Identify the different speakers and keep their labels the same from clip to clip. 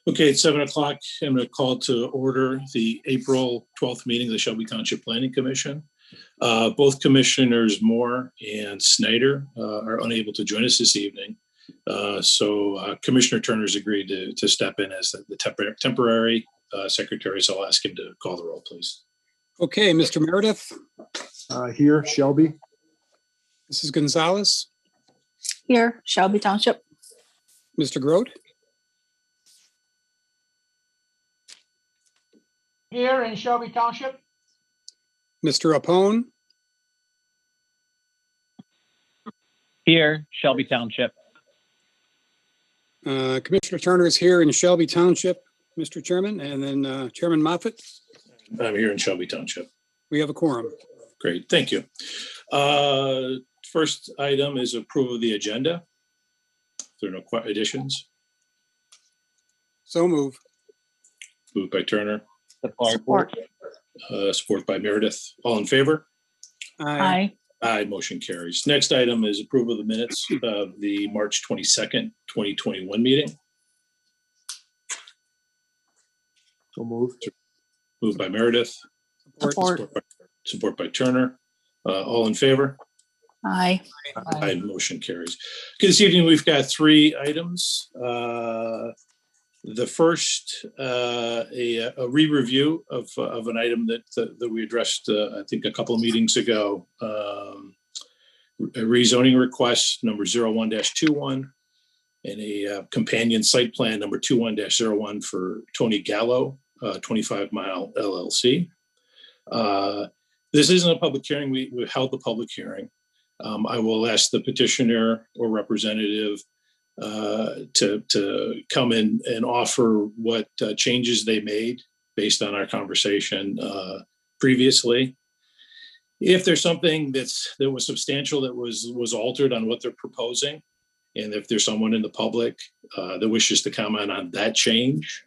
Speaker 1: Okay, it's 7 o'clock. I'm going to call to order the April 12th meeting of the Shelby Township Planning Commission. Both Commissioners Moore and Snyder are unable to join us this evening. So Commissioner Turner's agreed to step in as the temporary secretary. So I'll ask him to call the roll, please.
Speaker 2: Okay, Mr. Meredith.
Speaker 3: Here, Shelby.
Speaker 2: Mrs. Gonzalez.
Speaker 4: Here, Shelby Township.
Speaker 2: Mr. Grote.
Speaker 5: Here in Shelby Township.
Speaker 2: Mr. Apone.
Speaker 6: Here, Shelby Township.
Speaker 2: Commissioner Turner is here in Shelby Township, Mr. Chairman, and then Chairman Moffett.
Speaker 1: I'm here in Shelby Township.
Speaker 2: We have a quorum.
Speaker 1: Great, thank you. First item is approval of the agenda. If there are no additions.
Speaker 2: So move.
Speaker 1: Moved by Turner,
Speaker 4: Support.
Speaker 1: support by Meredith. All in favor?
Speaker 4: Aye.
Speaker 1: Aye, motion carries. Next item is approval of the minutes of the March 22nd, 2021 meeting.
Speaker 3: So moved.
Speaker 1: Moved by Meredith,
Speaker 4: Support.
Speaker 1: support by Turner. All in favor?
Speaker 4: Aye.
Speaker 1: Aye, motion carries. Okay, this evening we've got three items. The first, a re-review of an item that we addressed, I think, a couple of meetings ago. A rezoning request number 01-21 and a companion site plan number 21-01 for Tony Gallo, 25 Mile LLC. This isn't a public hearing. We held the public hearing. I will ask the petitioner or representative to come in and offer what changes they made based on our conversation previously. If there's something that was substantial that was altered on what they're proposing, and if there's someone in the public that wishes to comment on that change,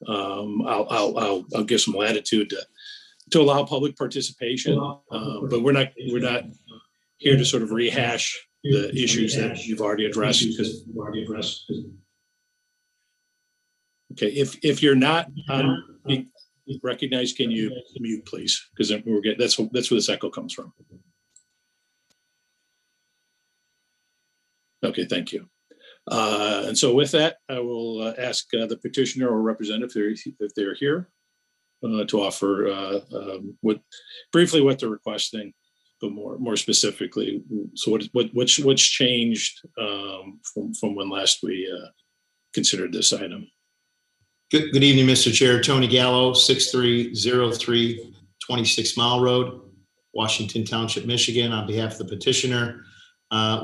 Speaker 1: I'll give some latitude to allow public participation. But we're not here to sort of rehash the issues that you've already addressed. Okay, if you're not being recognized, can you mute, please? Because we're getting that's where this echo comes from. Okay, thank you. And so with that, I will ask the petitioner or representative if they're here to offer briefly what they're requesting, but more specifically. So what's changed from when last we considered this item?
Speaker 7: Good evening, Mr. Chair. Tony Gallo, 6303 26 Mile Road, Washington Township, Michigan, on behalf of the petitioner.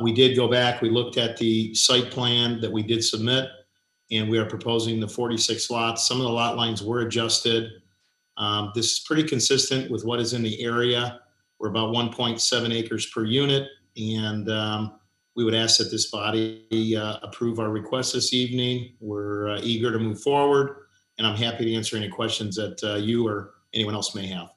Speaker 7: We did go back. We looked at the site plan that we did submit, and we are proposing the 46 lots. Some of the lot lines were adjusted. This is pretty consistent with what is in the area. We're about 1.7 acres per unit, and we would ask that this body approve our request this evening. We're eager to move forward, and I'm happy to answer any questions that you or anyone else may have.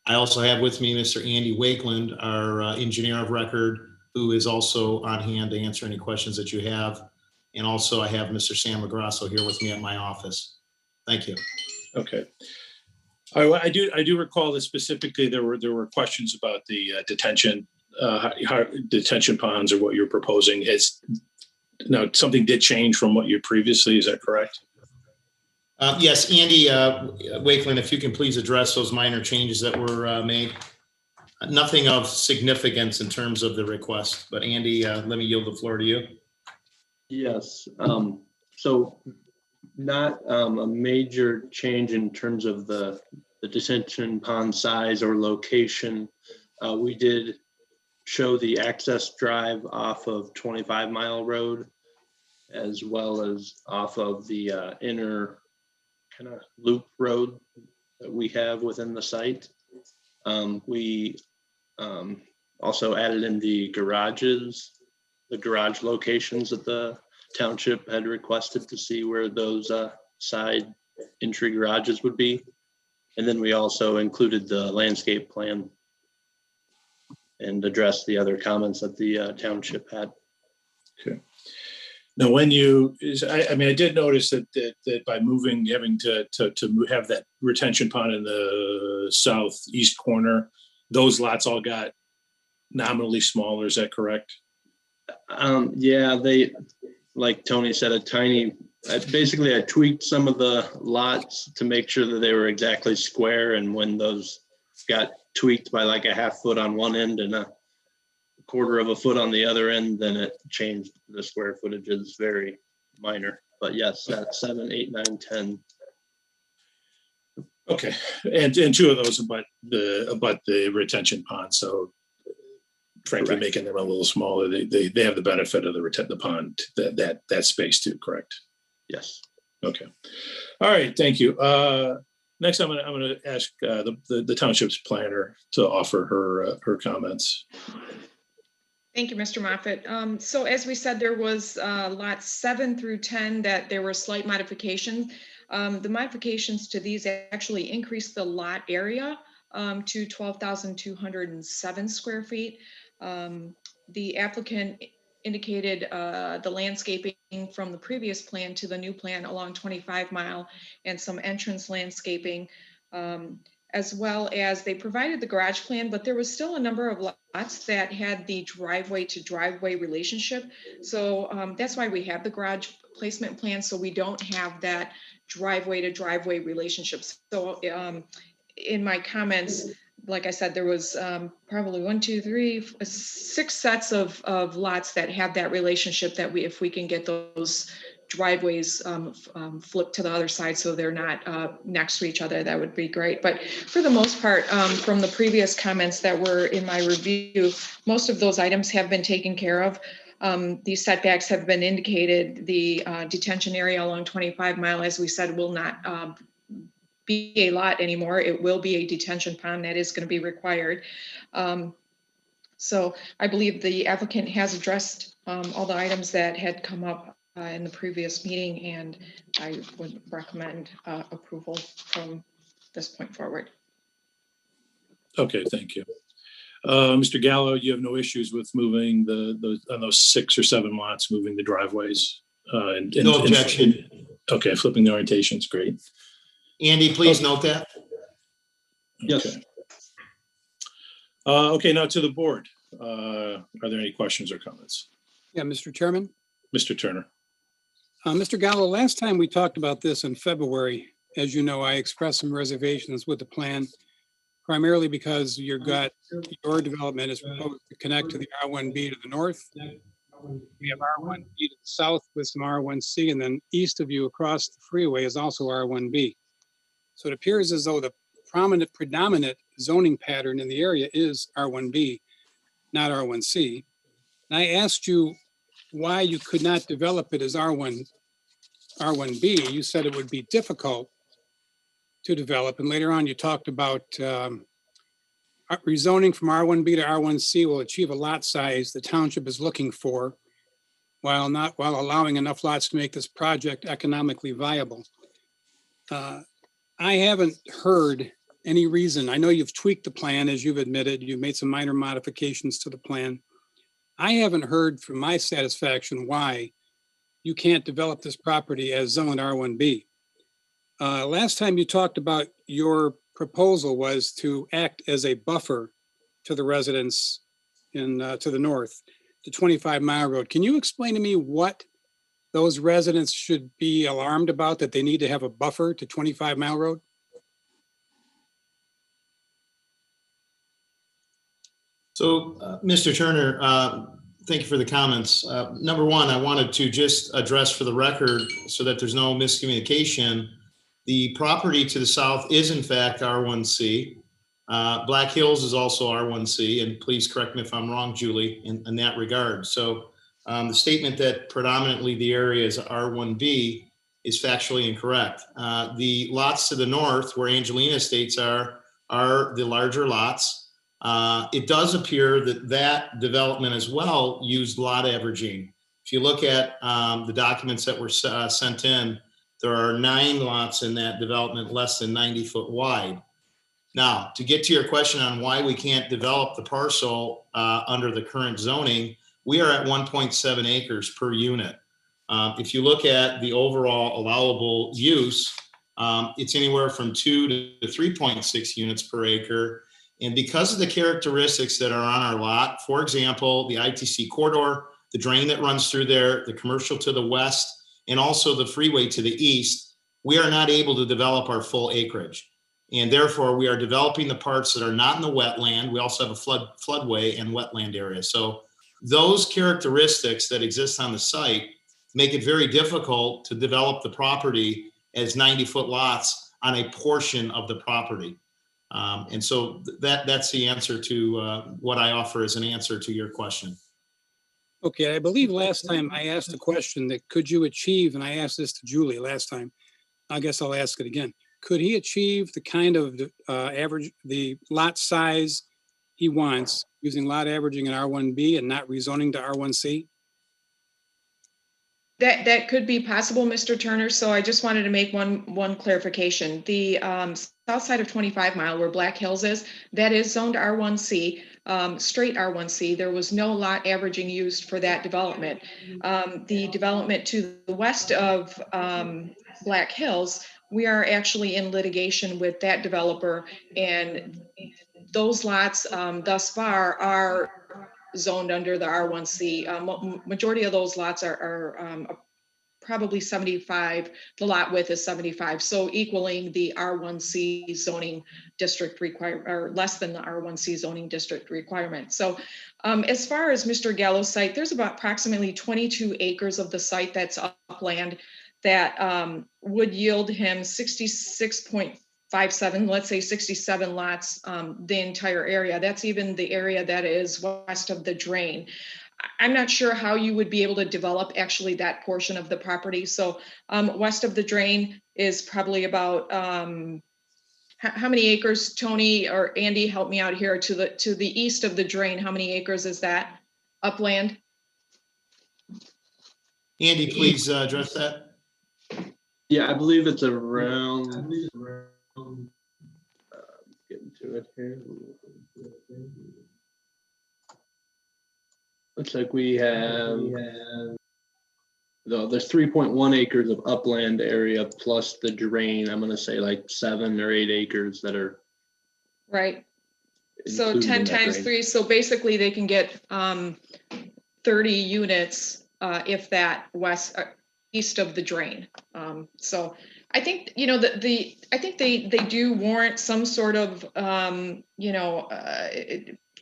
Speaker 7: I also have with me Mr. Andy Wakeland, our engineer of record, who is also on hand to answer any questions that you have. And also I have Mr. Sam Lagrasso here with me at my office. Thank you.
Speaker 1: Okay. I do recall that specifically there were questions about the detention ponds or what you're proposing. Now something did change from what you previously, is that correct?
Speaker 7: Yes, Andy Wakeland, if you can please address those minor changes that were made. Nothing of significance in terms of the request, but Andy, let me yield the floor to you.
Speaker 8: Yes, so not a major change in terms of the detention pond size or location. We did show the access drive off of 25 Mile Road, as well as off of the inner kind of loop road that we have within the site. We also added in the garages, the garage locations that the township had requested to see where those side entry garages would be. And then we also included the landscape plan and addressed the other comments that the township had.
Speaker 1: Okay. Now, when you, I mean, I did notice that by moving, having to have that retention pond in the southeast corner, those lots all got nominally smaller. Is that correct?
Speaker 8: Yeah, they, like Tony said, basically I tweaked some of the lots to make sure that they were exactly square. And when those got tweaked by like a half foot on one end and a quarter of a foot on the other end, then it changed. The square footage is very minor, but yes, that's 7, 8, 9, 10.
Speaker 1: Okay, and two of those abut the retention pond. So frankly,
Speaker 8: Correct.
Speaker 1: making them a little smaller, they have the benefit of the pond, that space too, correct?
Speaker 8: Yes.
Speaker 1: Okay. All right, thank you. Next, I'm gonna ask the township's planner to offer her comments.
Speaker 9: Thank you, Mr. Moffett. So as we said, there was lots 7 through 10 that there were slight modifications. The modifications to these actually increased the lot area to 12,207 square feet. The applicant indicated the landscaping from the previous plan to the new plan along 25 Mile and some entrance landscaping, as well as they provided the garage plan, but there was still a number of lots that had the driveway to driveway relationship. So that's why we have the garage placement plan, so we don't have that driveway to driveway relationship. So in my comments, like I said, there was probably 6 sets of lots that have that relationship that if we can get those driveways flipped to the other side so they're not next to each other, that would be great. But for the most part, from the previous comments that were in my review, most of those items have been taken care of. These setbacks have been indicated. The detention area along 25 Mile, as we said, will not be a lot anymore. It will be a detention pond that is going to be required. So I believe the applicant has addressed all the items that had come up in the previous meeting, and I would recommend approval from this point forward.
Speaker 1: Okay, thank you. Mr. Gallo, you have no issues with moving on those 6 or 7 lots, moving the driveways?
Speaker 7: No objection.
Speaker 1: Okay, flipping the orientations, great.
Speaker 7: Andy, please note that.
Speaker 8: Yes.
Speaker 1: Okay. Okay, now to the board. Are there any questions or comments?
Speaker 2: Yeah, Mr. Chairman.
Speaker 1: Mr. Turner.
Speaker 2: Mr. Gallo, last time we talked about this in February, as you know, I expressed some reservations with the plan, primarily because your development is proposed to connect to the R1B to the north. We have R1B to the south with some R1C, and then east of you across the freeway is also R1B. So it appears as though the predominant zoning pattern in the area is R1B, not R1C. And I asked you why you could not develop it as R1B. You said it would be difficult to develop. And later on, you talked about rezoning from R1B to R1C will achieve a lot size the township is looking for, while allowing enough lots to make this project economically viable. I haven't heard any reason. I know you've tweaked the plan, as you've admitted. You've made some minor modifications to the plan. I haven't heard from my satisfaction why you can't develop this property as zoned R1B. Last time you talked about your proposal was to act as a buffer to the residents to the north, the 25 Mile Road. Can you explain to me what those residents should be alarmed about, that they need to have a buffer to 25 Mile Road?
Speaker 7: So, Mr. Turner, thank you for the comments. Number one, I wanted to just address for the record so that there's no miscommunication. The property to the south is in fact R1C. Black Hills is also R1C, and please correct me if I'm wrong, Julie, in that regard. So the statement that predominantly the area is R1B is factually incorrect. The lots to the north where Angelina Estates are the larger lots. It does appear that development as well used lot averaging. If you look at the documents that were sent in, there are 9 lots in that development less than 90 foot wide. Now, to get to your question on why we can't develop the parcel under the current zoning, we are at 1.7 acres per unit. If you look at the overall allowable use, it's anywhere from 2 to 3.6 units per acre. And because of the characteristics that are on our lot, for example, the ITC corridor, the drain that runs through there, the commercial to the west, and also the freeway to the east, we are not able to develop our full acreage. And therefore, we are developing the parts that are not in the wetland. We also have a floodway and wetland area. So those characteristics that exist on the site make it very difficult to develop the property as 90-foot lots on a portion of the property. And so that's the answer to what I offer as an answer to your question.
Speaker 2: Okay, I believe last time I asked a question that could you achieve, and I asked this to Julie last time. I guess I'll ask it again. Could he achieve the kind of the lot size he wants using lot averaging in R1B and not rezoning to R1C?
Speaker 9: That could be possible, Mr. Turner. So I just wanted to make one clarification. The south side of 25 Mile where Black Hills is, that is zoned R1C, straight R1C. There was no lot averaging used for that development. The development to the west of Black Hills, we are actually in litigation with that developer, and those lots thus far are zoned under the R1C. Majority of those lots are probably 75. The lot width is 75, so equaling the R1C zoning district require, or less than the R1C zoning district requirement. So as far as Mr. Gallo's site, there's about approximately 22 acres of the site that's upland that would yield him 66.57, let's say 67 lots, the entire area. That's even the area that is west of the drain. I'm not sure how you would be able to develop actually that portion of the property. So west of the drain is probably about, how many acres, Tony or Andy, help me out here, to the east of the drain, how many acres is that upland?
Speaker 7: Andy, please address that.
Speaker 8: Yeah, I believe it's around, getting to it here. Looks like we have, there's 3.1 acres of upland area plus the drain. I'm gonna say like 7 or 8 acres that are.
Speaker 9: Right. So
Speaker 8: included
Speaker 9: 10
Speaker 8: in that
Speaker 9: times
Speaker 8: drain.
Speaker 9: 3, so basically they can get 30 units if that east of the drain. So I think, you know, I think they do warrant some sort of, you know,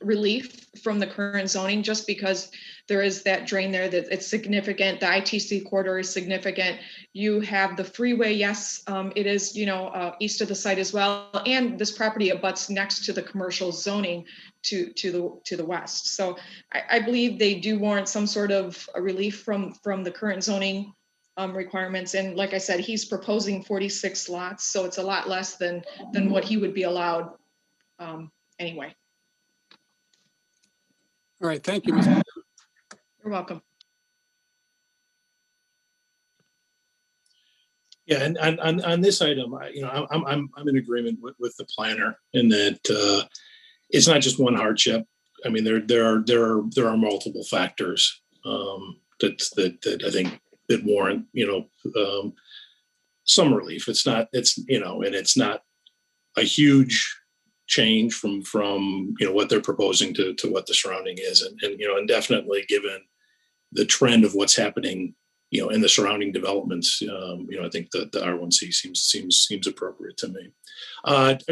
Speaker 9: relief from the current zoning, just because there is that drain there, that it's significant. The ITC corridor is significant. You have the freeway. Yes, it is, you know, east of the site as well. And this property abuts next to the commercial zoning to the west. So I believe they do warrant some sort of a relief from the current zoning requirements. And like I said, he's proposing 46 lots, so it's a lot less than what he would be allowed anyway.
Speaker 2: All right, thank you, Mr.
Speaker 9: You're welcome.
Speaker 1: Yeah, and on this item, I'm in agreement with the planner in that it's not just one hardship. I mean, there are multiple factors that I think that warrant, some relief. It's not a huge change from what they're proposing to what the surrounding is, and definitely given the trend of what's happening in the surrounding developments, I think that the R1C seems appropriate to me.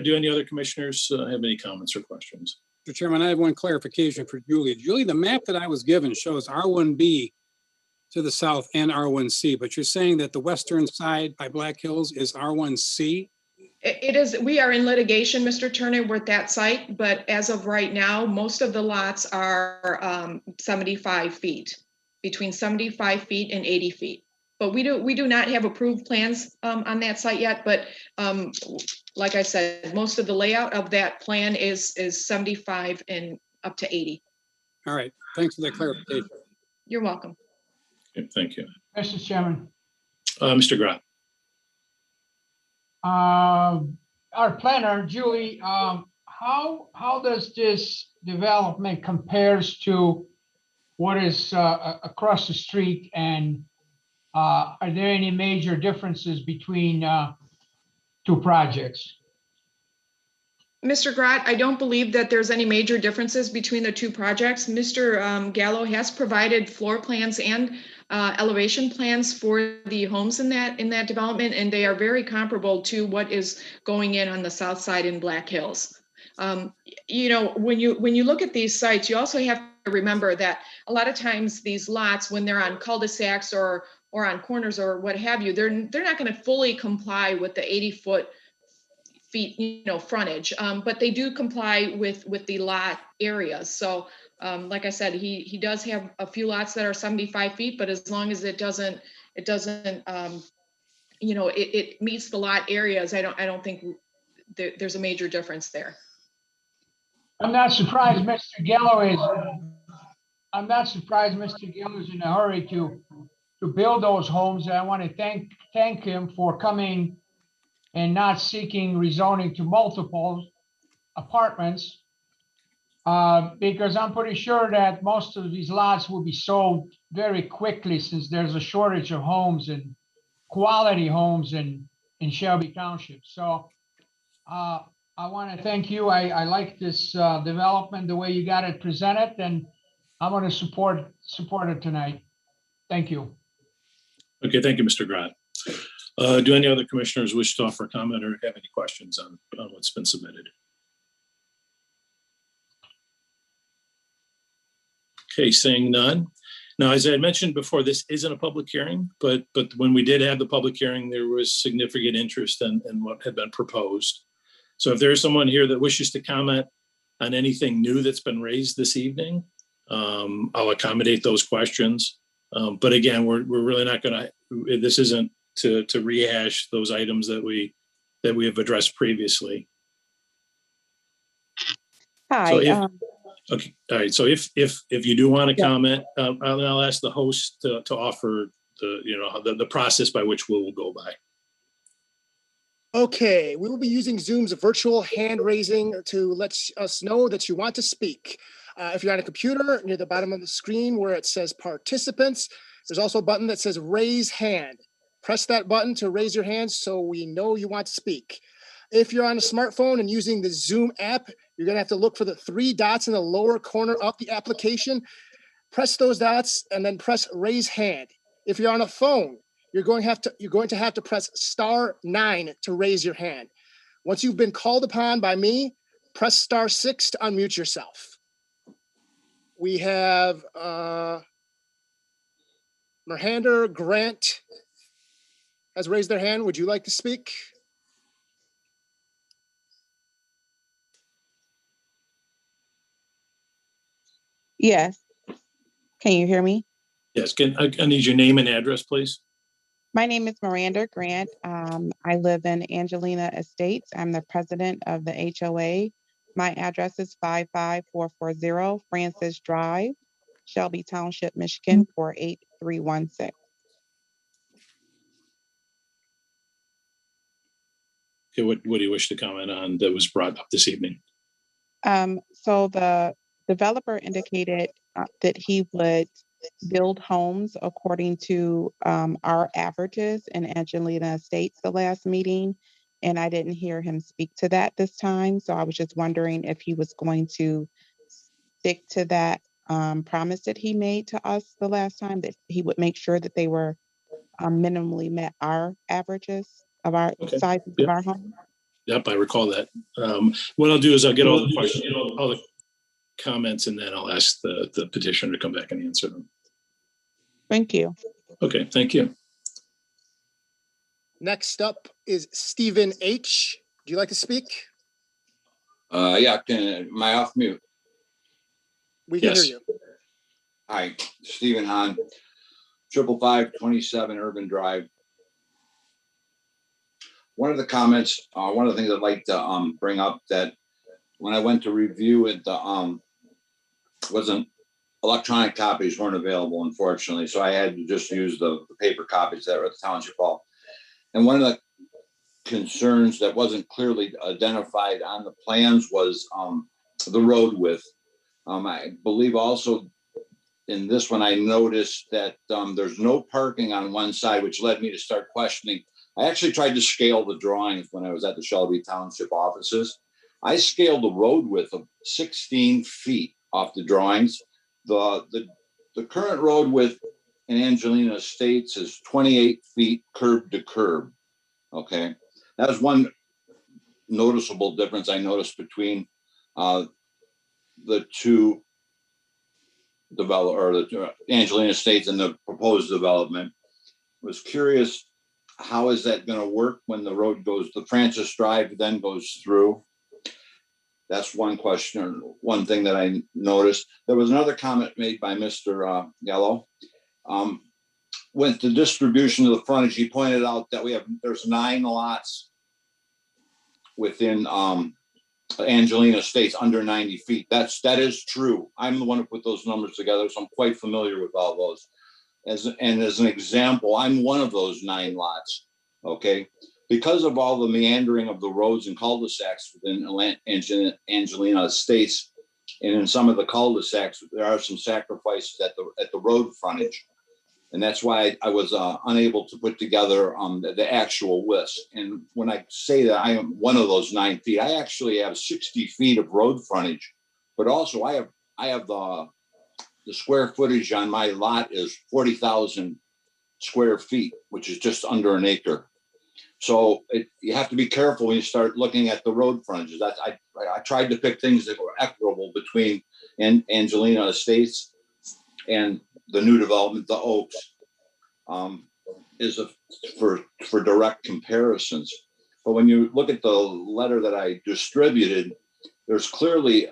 Speaker 1: Do any other commissioners have any comments or questions?
Speaker 2: Mr. Chairman, I have one clarification for Julie. Julie, the map that I was given shows R1B to the south and R1C, but you're saying that the western side by Black Hills is R1C?
Speaker 9: It is. We are in litigation, Mr. Turner, with that site, but as of right now, most of the lots are 75 feet, between 75 feet and 80 feet. But we do not have approved plans on that site yet. But like I said, most of the layout of that plan is 75 and up to 80.
Speaker 2: All right. Thanks for that clarification.
Speaker 9: You're welcome.
Speaker 1: Okay, thank you.
Speaker 5: Mr. Chairman,
Speaker 1: Mr. Grant.
Speaker 5: our planner, Julie, how does this development compares to what is across the street and are there any major differences between two projects?
Speaker 9: Mr. Grant, I don't believe that there's any major differences between the two projects. Mr. Gallo has provided floor plans and elevation plans for the homes in that development, and they are very comparable to what is going in on the south side in Black Hills. You know, when you look at these sites, you also have to remember that a lot of times these lots, when they're on cul-de-sacs or on corners or what have you, they're not going to fully comply with the 80 feet, you know, frontage, but they do comply with the lot areas. So like I said, he does have a few lots that are 75 feet, but as long as it doesn't you know, it meets the lot areas, I don't think there's a major difference there.
Speaker 5: I'm not surprised Mr. Gallo is in a hurry to build those homes. I want to thank him for coming and not seeking rezoning to multiple apartments. Because I'm pretty sure that most of these lots will be sold very quickly, since there's a shortage of homes and quality homes in Shelby Township. So I want to thank you. I like this development, the way you got it presented, and I'm going to support it tonight. Thank you.
Speaker 1: Okay, thank you, Mr. Grant. Do any other commissioners wish to offer comment or have any questions on what's been submitted? Okay, seeing none. Now, as I had mentioned before, this isn't a public hearing, but when we did have the public hearing, there was significant interest in what had been proposed. So if there is someone here that wishes to comment on anything new that's been raised this evening, I'll accommodate those questions. But again, we're really not going to, this isn't to rehash those items that we have addressed previously.
Speaker 10: Hi.
Speaker 1: So okay, all right. So if you do want to comment, I'll ask the host to offer the process by which we'll go by.
Speaker 11: Okay, we will be using Zoom's virtual hand raising to let us know that you want to speak. If you're on a computer, near the bottom of the screen where it says participants, there's also a button that says raise hand. Press that button to raise your hand so we know you want to speak. If you're on a smartphone and using the Zoom app, you're going to have to look for the 3 dots in the lower corner of the application. Press those dots and then press raise hand. If you're on a phone, you're going to have to press *9 to raise your hand. Once you've been called upon by me, press *6 to unmute yourself. We have Miranda Grant has raised their hand. Would you like to speak?
Speaker 10: Yes. Can you hear me?
Speaker 1: Yes, I need your name and address, please.
Speaker 10: My name is Miranda Grant. I live in Angelina Estates. I'm the president of the HOA. My address is 55440 Francis Drive, Shelby Township, Michigan, 48316.
Speaker 1: Okay, what do you wish to comment on that was brought up this evening?
Speaker 10: So the developer indicated that he would build homes according to our averages in Angelina Estates the last meeting, and I didn't hear him speak to that this time. So I was just wondering if he was going to stick to that promise that he made to us the last time, that he would make sure that they were minimally met our averages of our sizes of our home.
Speaker 1: Yep, I recall that. What I'll do is I'll get all the questions, all the comments, and then I'll ask the petitioner to come back and answer them.
Speaker 10: Thank you.
Speaker 1: Okay, thank you.
Speaker 11: Next up is Stephen H. Would you like to speak?
Speaker 12: Yeah, am I off mute?
Speaker 11: We can hear you.
Speaker 12: Hi, Stephen Hahn, 55527 Urban Drive. One of the comments, one of the things I'd like to bring up, that when I went to review it, electronic copies weren't available, unfortunately. So I had to just use the paper copies that were at the Township Hall. And one of the concerns that wasn't clearly identified on the plans was the road width. I believe also in this one, I noticed that there's no parking on one side, which led me to start questioning. I actually tried to scale the drawings when I was at the Shelby Township offices. I scaled the road width of 16 feet off the drawings. The current road width in Angelina Estates is 28 feet curb to curb. Okay, that was one noticeable difference I noticed between the two the Angelina Estates and the proposed development. Was curious, how is that going to work when the road goes, the Francis Drive then goes through? That's one question, one thing that I noticed. There was another comment made by Mr. Gallo. With the distribution of the frontage, he pointed out that there's 9 lots within Angelina Estates under 90 feet. That is true. I'm the one who put those numbers together, so I'm quite familiar with all those. As an example, I'm one of those 9 lots. Okay, because of all the meandering of the roads and cul-de-sacs within Angelina Estates, and in some of the cul-de-sacs, there are some sacrifices at the road frontage. And that's why I was unable to put together the actual list. And when I say that I am one of those 9 feet, I actually have 60 feet of road frontage, but also I have the square footage on my lot is 40,000 square feet, which is just under an acre. So you have to be careful when you start looking at the road frontages. I tried to pick things that were equitable between Angelina Estates and the new development, the Oaks, for direct comparisons. But when you look at the letter that I distributed, there's clearly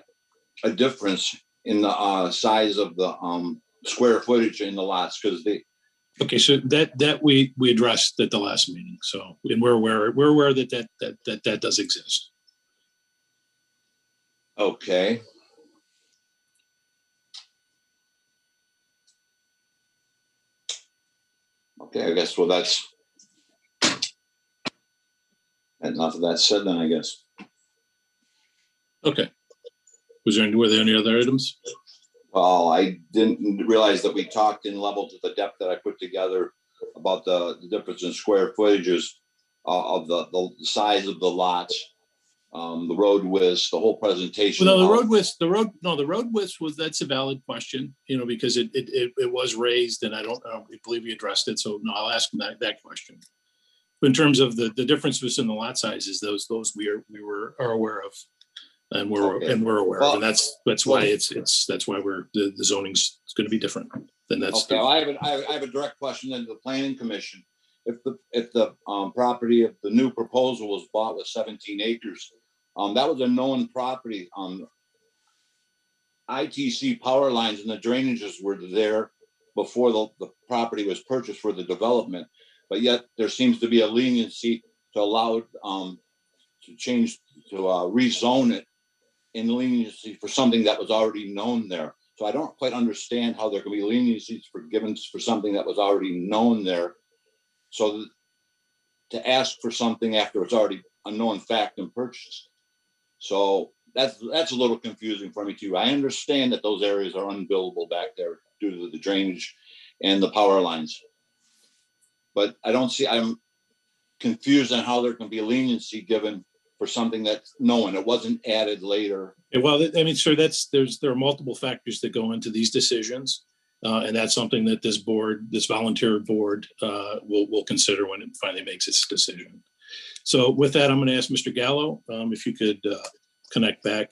Speaker 12: a difference in the size of the square footage in the lots, because
Speaker 1: Okay, so that we addressed at the last meeting. So, and we're aware that does exist.
Speaker 12: Okay. Okay, I guess, well, that's enough of that said then, I guess.
Speaker 1: Okay. Were there any other items?
Speaker 12: Well, I didn't realize that we talked in level to the depth that I put together about the difference in square footages of the size of the lots, the road widths, the whole presentation.
Speaker 1: Well, no, the road widths that's a valid question, because it was raised, and I believe we addressed it. So no, I'll ask him that question. But in terms of the differences in the lot sizes, those we are aware of, and we're aware of, and that's why the zoning's going to be different. Then that's
Speaker 12: okay. Well, I have a direct question then to the Planning Commission. If the property of the new proposal was bought with 17 acres, that was a known property. ITC power lines and the drainages were there before the property was purchased for the development, but yet there seems to be a leniency to allow to change to rezone it in leniency for something that was already known there. So I don't quite understand how there can be leniencies given for something that was already known there. So to ask for something after it's already a known fact and purchased. So that's a little confusing for me too. I understand that those areas are unbuildable back there due to the drainage and the power lines. But I'm confused on how there can be leniency given for something that's known. It wasn't added later.
Speaker 1: Well, I mean, sir, there are multiple factors that go into these decisions. And that's something that this volunteer board will consider when it finally makes its decision. So with that, I'm going to ask Mr. Gallo, if you could connect back.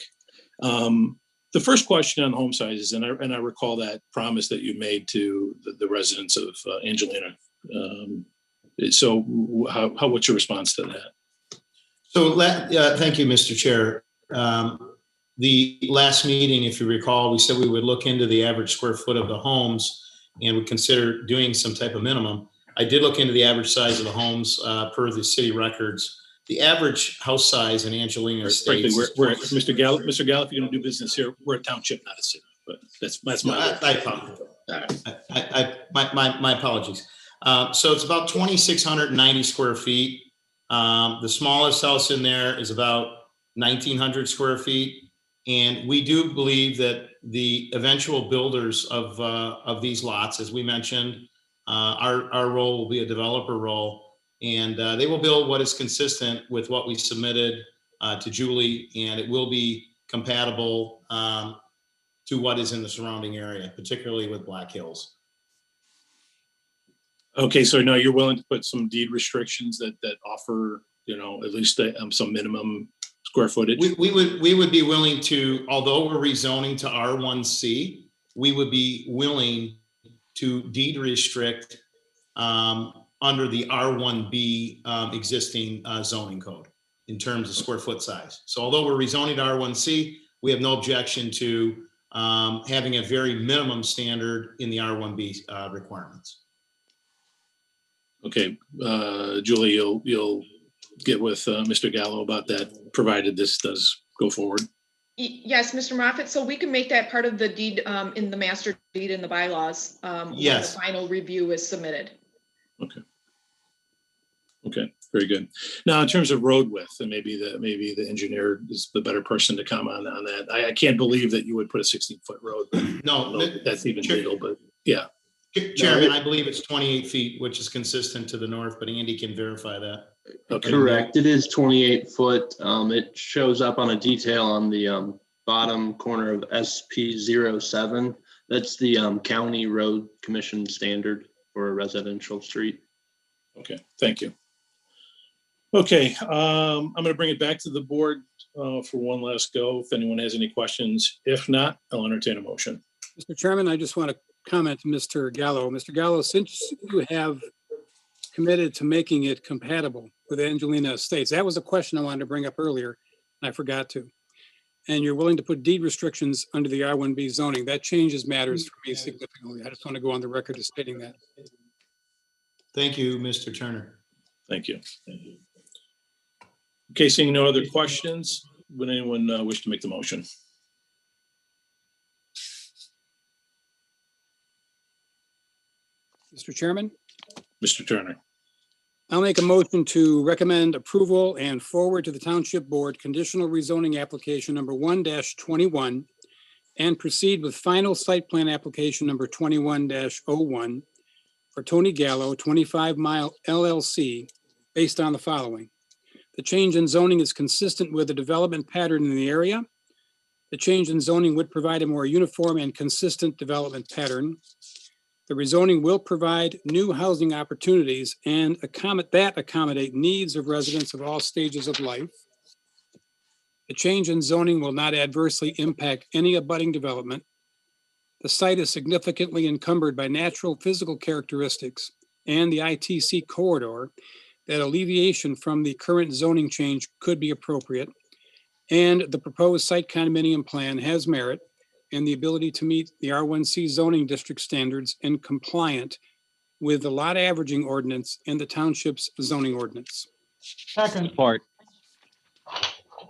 Speaker 1: The first question on home sizes, and I recall that promise that you made to the residents of Angelina. So what's your response to that?
Speaker 7: So thank you, Mr. Chair. The last meeting, if you recall, we said we would look into the average square foot of the homes and would consider doing some type of minimum. I did look into the average size of the homes per the city records. The average house size in Angelina Estates.
Speaker 1: Frankly, Mr. Gallo, if you're going to do business here, we're a township, not a city. But that's my.
Speaker 7: My apologies. So it's about 2,690 square feet. The smallest house in there is about 1,900 square feet. And we do believe that the eventual builders of these lots. As we mentioned, our role will be a developer role, and they will build what is consistent with what we submitted to Julie, and it will be compatible to what is in the surrounding area, particularly with Black Hills.
Speaker 1: Okay, so now you're willing to put some deed restrictions that offer, at least some minimum square footage?
Speaker 7: We would be willing to, although we're rezoning to R1C, we would be willing to deed restrict under the R1B existing zoning code in terms of square foot size. So although we're rezoning to R1C, we have no objection to having a very minimum standard in the R1B requirements.
Speaker 1: Okay, Julie, you'll get with Mr. Gallo about that, provided this does go forward.
Speaker 9: Yes, Mr. Moffett, so we can make that part of the deed in the master deed in the bylaws.
Speaker 7: Yes.
Speaker 9: When the final review is submitted.
Speaker 1: Okay, very good. Now, in terms of road width, and maybe the engineer is the better person to comment on that. I can't believe that you would put a 16-foot road.
Speaker 7: No,
Speaker 1: that's even legal, but yeah.
Speaker 7: Chairman, I believe it's 28 feet, which is consistent to the north, but Andy can verify that.
Speaker 1: Okay.
Speaker 8: Correct. It is 28 foot. It shows up on a detail on the bottom corner of SP07. That's the county road commission standard for a residential street.
Speaker 1: Okay, thank you. Okay, I'm going to bring it back to the board for one last go. If anyone has any questions, if not, I'll entertain a motion.
Speaker 2: Mr. Chairman, I just want to comment to Mr. Gallo. Mr. Gallo, since you have committed to making it compatible with Angelina Estates, that was a question I wanted to bring up earlier, and I forgot to. And you're willing to put deed restrictions under the R1B zoning. That changes matters for me significantly. I just want to go on the record as stating that.
Speaker 7: Thank you, Mr. Turner.
Speaker 1: Thank you. Okay, seeing no other questions, would anyone wish to make the motion?
Speaker 2: Mr. Chairman,
Speaker 1: Mr. Turner.
Speaker 2: I'll make a motion to recommend approval and forward to the Township Board conditional rezoning application number 1-21 and proceed with final site plan application number 21-01 for Tony Gallo, 25 Mile LLC, based on the following. The change in zoning is consistent with the development pattern in the area. The change in zoning would provide a more uniform and consistent development pattern. The rezoning will provide new housing opportunities and accommodate needs of residents of all stages of life. The change in zoning will not adversely impact any abutting development. The site is significantly encumbered by natural physical characteristics and the ITC corridor that alleviation from the current zoning change could be appropriate. And the proposed site condominium plan has merit and the ability to meet the R1C zoning district standards and compliant with the lot averaging ordinance and the township's zoning ordinance.
Speaker 5: Second.
Speaker 6: Support.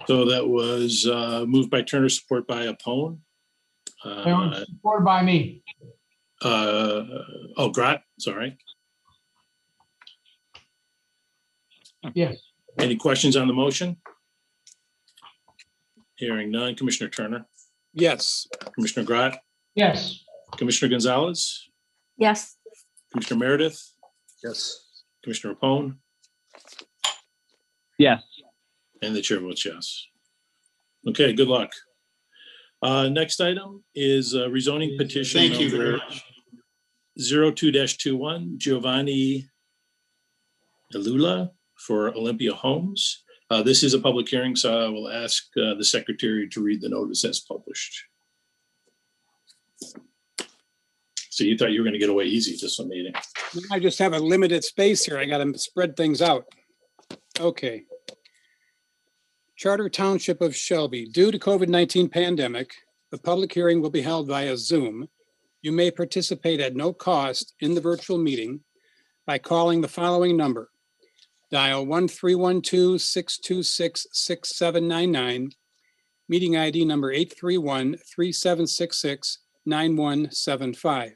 Speaker 1: So that was moved by Turner, support by Hahn.
Speaker 5: Supported by me.
Speaker 1: Grant, sorry.
Speaker 5: Yes.
Speaker 1: Any questions on the motion? Hearing none. Commissioner Turner,
Speaker 2: Yes.
Speaker 1: Commissioner Grant,
Speaker 5: Yes.
Speaker 1: Commissioner Gonzalez,
Speaker 4: Yes.
Speaker 1: Commissioner Meredith,
Speaker 3: Yes.
Speaker 1: Commissioner Hahn,
Speaker 6: Yes.
Speaker 1: and the chair votes yes. Okay, good luck. Next item is rezoning petition
Speaker 7: Thank you very
Speaker 1: number
Speaker 7: much.
Speaker 1: 02-21, Giovanni Elula for Olympia Homes. This is a public hearing, so I will ask the secretary to read the notice as published. So you thought you were going to get away easy this one meeting.
Speaker 2: I just have a limited space here. I got to spread things out. Okay. Charter Township of Shelby. Due to COVID-19 pandemic, the public hearing will be held via Zoom. You may participate at no cost in the virtual meeting by calling the following number. Dial 1-312-626-6799, meeting ID number 831-3766-9175.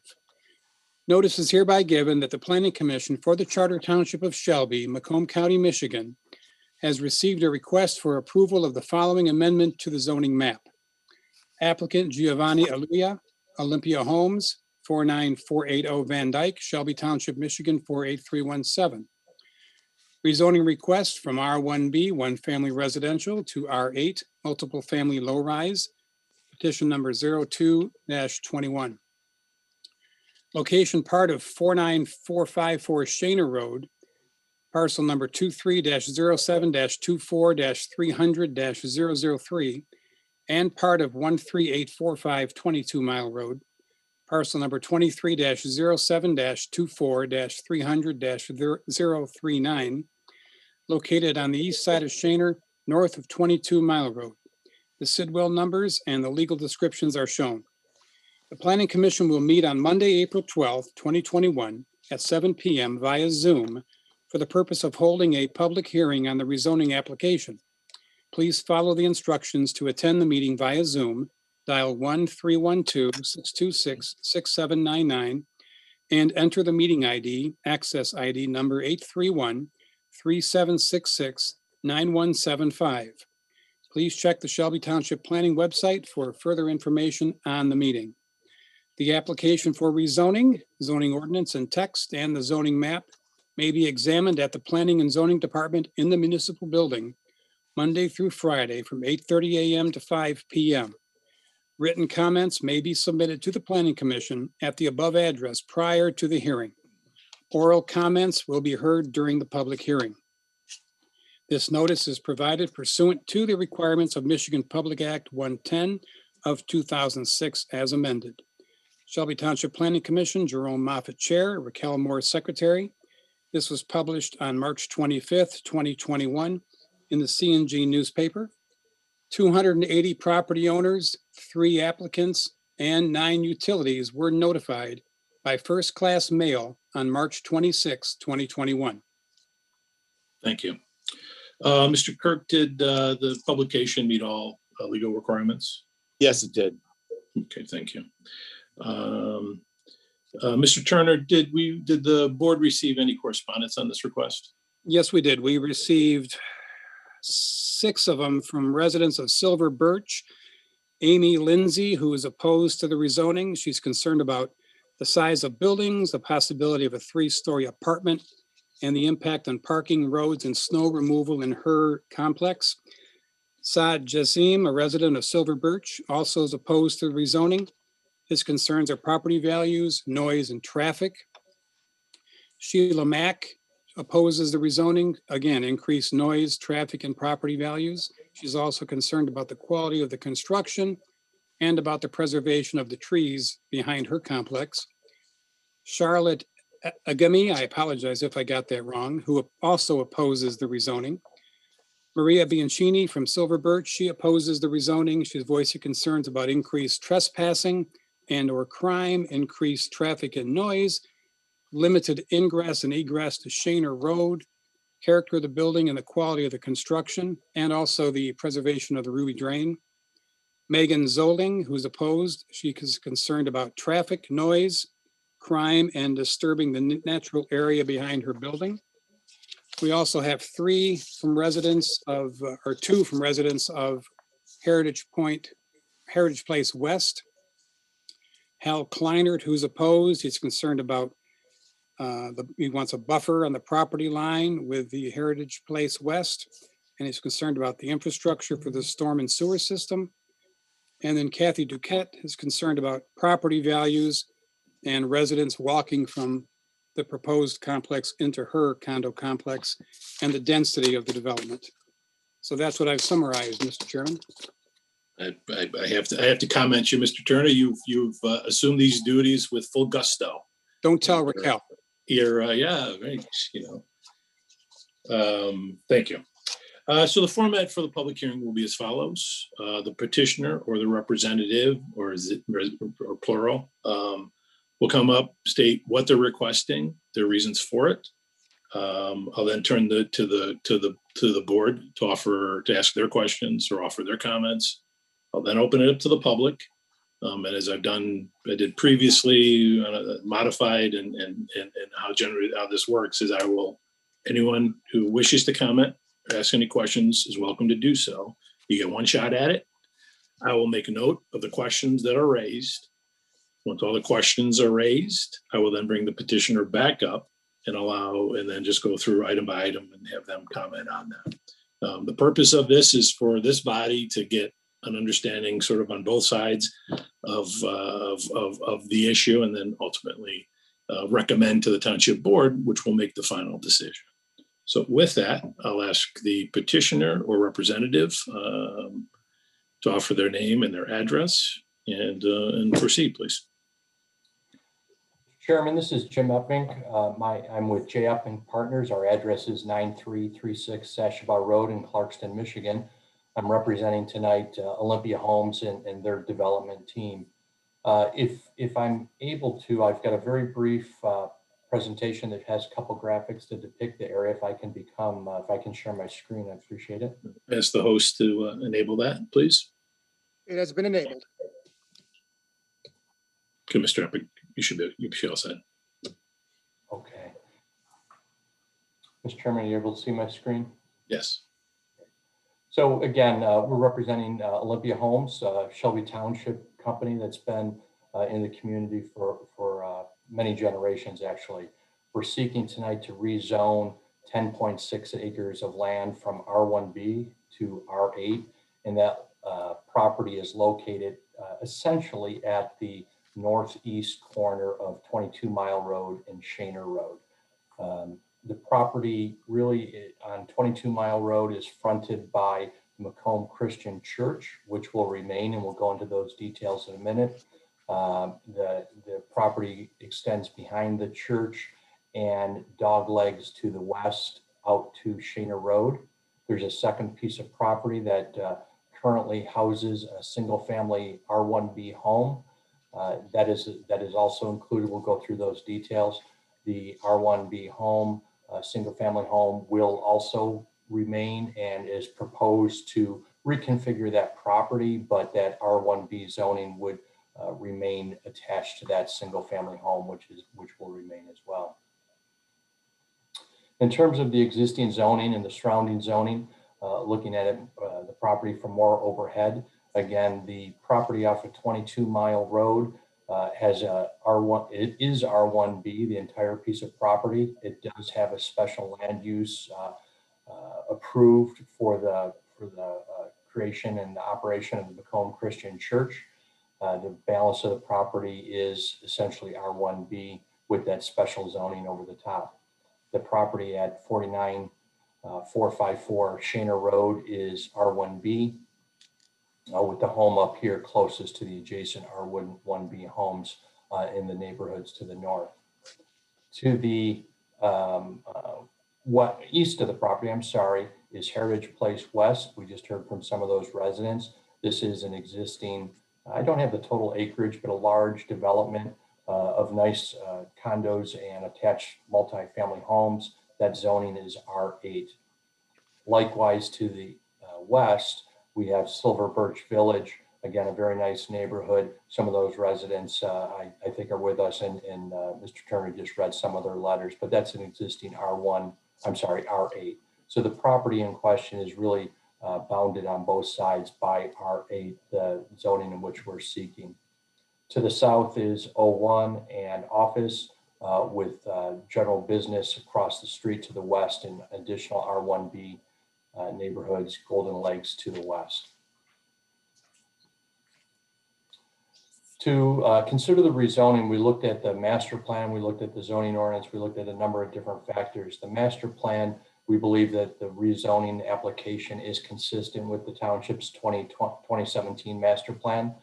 Speaker 2: Notice is hereby given that the Planning Commission for the Charter Township of Shelby, Macomb County, Michigan, has received a request for approval of the following amendment to the zoning map. Applicant Giovanni Aluya, Olympia Homes, 49480 Van Dyke, Shelby Township, Michigan, 48317. Rezoning request from R1B, one family residential, to R8, multiple family low rise, petition number 02-21. Location part of 49454 Shaner Road, parcel number 23-07-24-300-003, and part of 13845 22 Mile Road, parcel number 23-07-24-300-039, located on the east side of Shaner, north of 22 Mile Road. The Sidwell numbers and the legal descriptions are shown. The Planning Commission will meet on Monday, April 12th, 2021 at 7 p.m. via Zoom for the purpose of holding a public hearing on the rezoning application. Please follow the instructions to attend the meeting via Zoom. Dial 1-312-626-6799 and enter the meeting ID, access ID number 831-3766-9175. Please check the Shelby Township Planning website for further information on the meeting. The application for rezoning, zoning ordinance and text, and the zoning map may be examined at the Planning and Zoning Department in the municipal building Monday through Friday from 8:30 a.m. to 5 p.m. Written comments may be submitted to the Planning Commission at the above address prior to the hearing. Oral comments will be heard during the public hearing. This notice is provided pursuant to the requirements of Michigan Public Act 110 of 2006 as amended. Shelby Township Planning Commission, Jerome Moffett Chair, Raquel Moore Secretary. This was published on March 25th, 2021 in the C&G newspaper. 280 property owners, 3 applicants, and 9 utilities were notified by first-class mail on March 26, 2021.
Speaker 1: Thank you. Mr. Kirk, did the publication meet all legal requirements?
Speaker 3: Yes, it did.
Speaker 1: Okay, thank you. Mr. Turner, did the board receive any correspondence on this request?
Speaker 2: Yes, we did. We received 6 of them from residents of Silver Birch. Amy Lindsay, who is opposed to the rezoning. She's concerned about the size of buildings, the possibility of a 3-story apartment, and the impact on parking, roads, and snow removal in her complex. Saad Jassim, a resident of Silver Birch, also is opposed to the rezoning. His concerns are property values, noise, and traffic. Sheila Mack opposes the rezoning, again, increased noise, traffic, and property values. She's also concerned about the quality of the construction and about the preservation of the trees behind her complex. Charlotte Agami, I apologize if I got that wrong, who also opposes the rezoning. Maria Bianchini from Silver Birch, she opposes the rezoning. She's voicing concerns about increased trespassing and/or crime, increased traffic and noise, limited ingress and egress to Shaner Road, character of the building and the quality of the construction, and also the preservation of the Ruby Drain. Megan Zoling, who's opposed, she is concerned about traffic, noise, crime, and disturbing the natural area behind her building. We also have 2 from residents of Heritage Place West. Hal Kleinert, who's opposed, he's concerned about he wants a buffer on the property line with the Heritage Place West, and he's concerned about the infrastructure for the storm and sewer system. And then Kathy Duquette is concerned about property values and residents walking from the proposed complex into her condo complex and the density of the development. So that's what I've summarized, Mr. Chairman.
Speaker 1: I have to comment you, Mr. Turner. You've assumed these duties with full gusto.
Speaker 2: Don't tell Raquel.
Speaker 1: Yeah, right. Thank you. So the format for the public hearing will be as follows. The petitioner or the representative, or is it or plural, will come up, state what they're requesting, their reasons for it. I'll then turn to the board to ask their questions or offer their comments. I'll then open it up to the public. And as I did previously, modified and how this works is anyone who wishes to comment or ask any questions is welcome to do so. You get one shot at it. I will make a note of the questions that are raised. Once all the questions are raised, I will then bring the petitioner back up and then just go through item by item and have them comment on them. The purpose of this is for this body to get an understanding sort of on both sides of the issue, and then ultimately recommend to the township board, which will make the final decision. So with that, I'll ask the petitioner or representative to offer their name and their address and proceed, please.
Speaker 13: Chairman, this is Jim Eppink. I'm with J. Eppink Partners. Our address is 9336 Sashaba Road in Clarkston, Michigan. I'm representing tonight Olympia Homes and their development team. If I'm able to, I've got a very brief presentation that has a couple graphics to depict the area. If I can share my screen, I appreciate it.
Speaker 1: Ask the host to enable that, please.
Speaker 11: It has been enabled.
Speaker 1: Okay, Mr. Eppink, you should be all set.
Speaker 13: Okay. Mr. Chairman, are you able to see my screen?
Speaker 1: Yes.
Speaker 13: So again, we're representing Olympia Homes, Shelby Township company that's been in the community for many generations, actually. We're seeking tonight to rezone 10.6 acres of land from R1B to R8, and that property is located essentially at the northeast corner of 22 Mile Road and Shaner Road. The property really on 22 Mile Road is fronted by Macomb Christian Church, which will remain, and we'll go into those details in a minute. The property extends behind the church and dog legs to the west out to Shaner Road. There's a second piece of property that currently houses a single family R1B home. That is also included. We'll go through those details. The R1B home, single family home, will also remain and is proposed to reconfigure that property, but that R1B zoning would remain attached to that single family home, which will remain as well. In terms of the existing zoning and the surrounding zoning, looking at it, the property from more overhead, again, the property off of 22 Mile Road has a R1, it is R1B, the entire piece of property. It does have a special land use approved for the creation and the operation of the Macomb Christian Church. The balance of the property is essentially R1B with that special zoning over the top. The property at 49454 Shaner Road is R1B. With the home up here closest to the adjacent R1B homes in the neighborhoods to the north. To the east of the property, I'm sorry, is Heritage Place West. We just heard from some of those residents. This is an existing, I don't have the total acreage, but a large development of nice condos and attached multifamily homes. That zoning is R8. Likewise, to the west, we have Silver Birch Village, again, a very nice neighborhood. Some of those residents, I think, are with us, and Mr. Turner just read some of their letters, but that's an existing R8. So the property in question is really bounded on both sides by R8, the zoning in which we're seeking. To the south is O1 and office with general business across the street to the west and additional R1B neighborhoods, Golden Lakes to the west. To consider the rezoning, we looked at the master plan, we looked at the zoning ordinance, we looked at a number of different factors. The master plan, we believe that the rezoning application is consistent with the township's 2017 master plan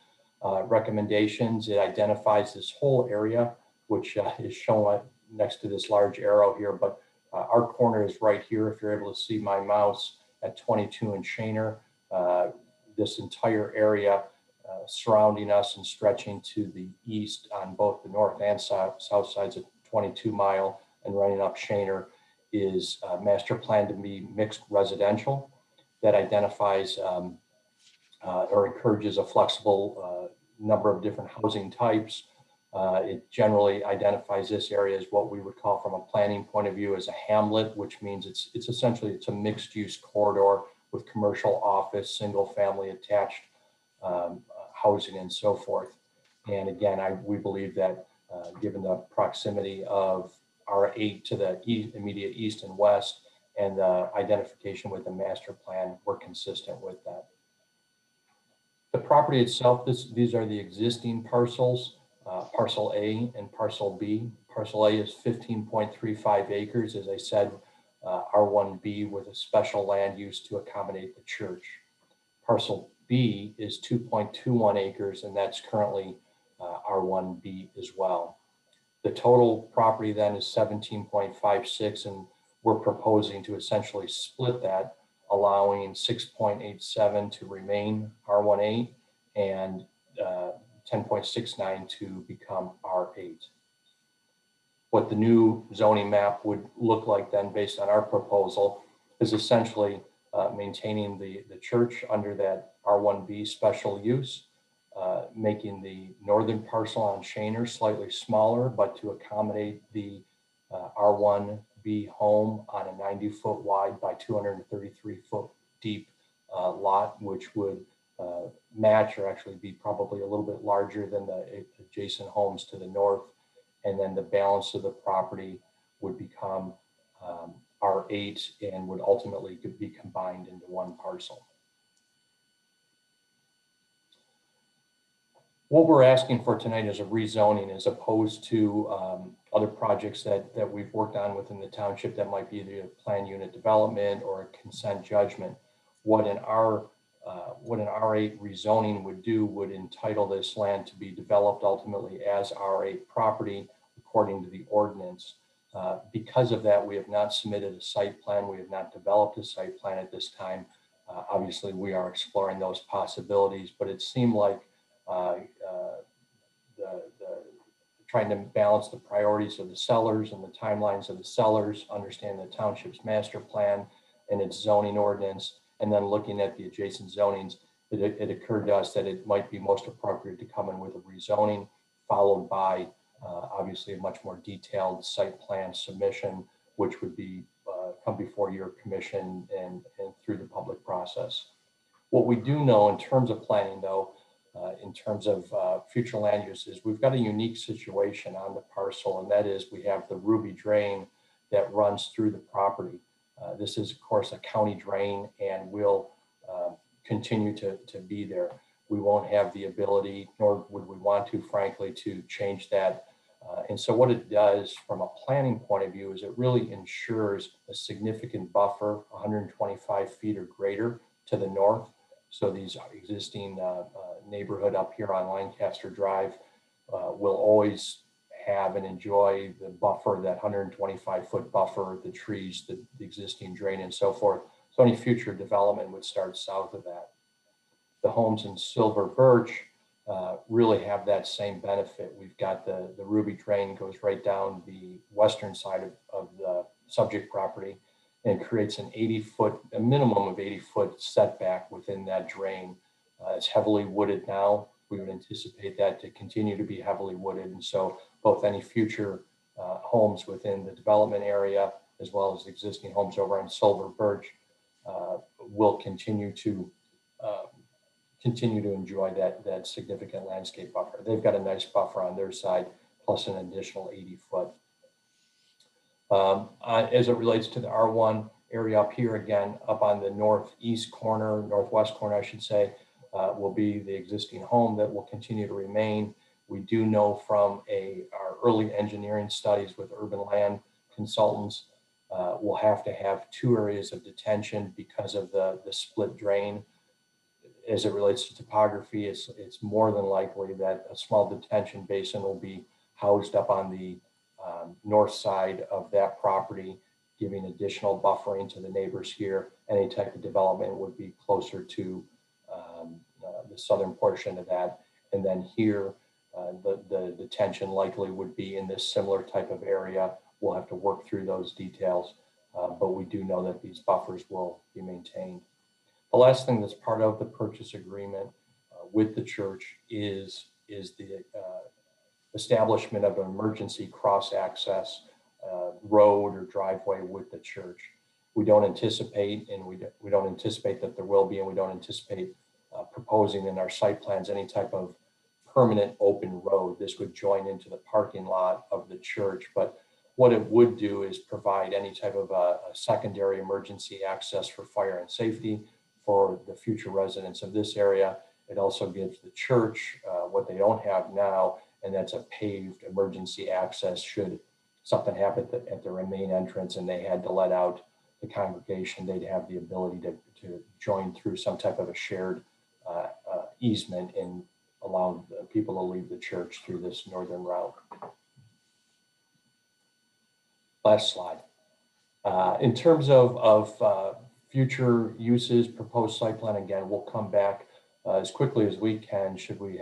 Speaker 13: recommendations. It identifies this whole area, which is shown next to this large arrow here, but our corner is right here. If you're able to see my mouse at 22 and Shaner, this entire area surrounding us and stretching to the east on both the north and south sides of 22 Mile and running up Shaner is master planned to be mixed residential that identifies or encourages a flexible number of different housing types. It generally identifies this area as what we would call from a planning point of view as a hamlet, which means it's essentially a mixed use corridor with commercial office, single family attached housing and so forth. And again, we believe that given the proximity of R8 to the immediate east and west and the identification with the master plan, we're consistent with that. The property itself, these are the existing parcels, Parcel A and Parcel B. Parcel A is 15.35 acres, as I said, R1B with a special land use to accommodate the church. Parcel B is 2.21 acres, and that's currently R1B as well. The total property then is 17.56, and we're proposing to essentially split that, allowing 6.87 to remain R18 and 10.69 to become R8. What the new zoning map would look like then, based on our proposal, is essentially maintaining the church under that R1B special use, making the northern parcel on Shaner slightly smaller, but to accommodate the R1B home on a 90-foot wide by 233-foot deep lot, which would match or actually be probably a little bit larger than the adjacent homes to the north. And then the balance of the property would become R8 and would ultimately be combined into one parcel. What we're asking for tonight is a rezoning as opposed to other projects that we've worked on within the township that might be either a plan unit development or a consent judgment. What an R8 rezoning would do would entitle this land to be developed ultimately as R8 property according to the ordinance. Because of that, we have not submitted a site plan. We have not developed a site plan at this time. Obviously, we are exploring those possibilities, but it seemed like trying to balance the priorities of the sellers and the timelines of the sellers, understand the township's master plan and its zoning ordinance, and then looking at the adjacent zonings, it occurred to us that it might be most appropriate to come in with a rezoning, followed by obviously a much more detailed site plan submission, which would be come before your commission and through the public process. What we do know in terms of planning, though, in terms of future land uses, we've got a unique situation on the parcel, and that is we have the Ruby Drain that runs through the property. This is, of course, a county drain and will continue to be there. We won't have the ability, nor would we want to, frankly, to change that. And so what it does from a planning point of view is it really ensures a significant buffer, 125 feet or greater to the north. So these existing neighborhood up here on Lancaster Drive will always have and enjoy the buffer, that 125-foot buffer, the trees, the existing drain and so forth. So any future development would start south of that. The homes in Silver Birch really have that same benefit. We've got the Ruby Drain goes right down the western side of the subject property and creates an 80-foot, a minimum of 80-foot setback within that drain. It's heavily wooded now. We would anticipate that to continue to be heavily wooded. And so both any future homes within the development area, as well as existing homes over on Silver Birch, will continue to enjoy that significant landscape buffer. They've got a nice buffer on their side, plus an additional 80-foot. As it relates to the R1 area up here, again, up on the northwest corner, I should say, will be the existing home that will continue to remain. We do know from our early engineering studies with urban land consultants, we'll have to have 2 areas of detention because of the split drain. As it relates to topography, it's more than likely that a small detention basin will be housed up on the north side of that property, giving additional buffering to the neighbors here. Any type of development would be closer to the southern portion of that. And then here, the detention likely would be in this similar type of area. We'll have to work through those details, but we do know that these buffers will be maintained. The last thing that's part of the purchase agreement with the church is the establishment of an emergency cross-access road or driveway with the church. We don't anticipate, and we don't anticipate that there will be, and we don't anticipate proposing in our site plans any type of permanent open road. This would join into the parking lot of the church, but what it would do is provide any type of a secondary emergency access for fire and safety for the future residents of this area. It also gives the church what they don't have now, and that's a paved emergency access should something happen at the main entrance and they had to let out the congregation. They'd have the ability to join through some type of a shared easement and allow people to leave the church through this northern route. Last slide. In terms of future uses, proposed site plan, again, we'll come back as quickly as we can should we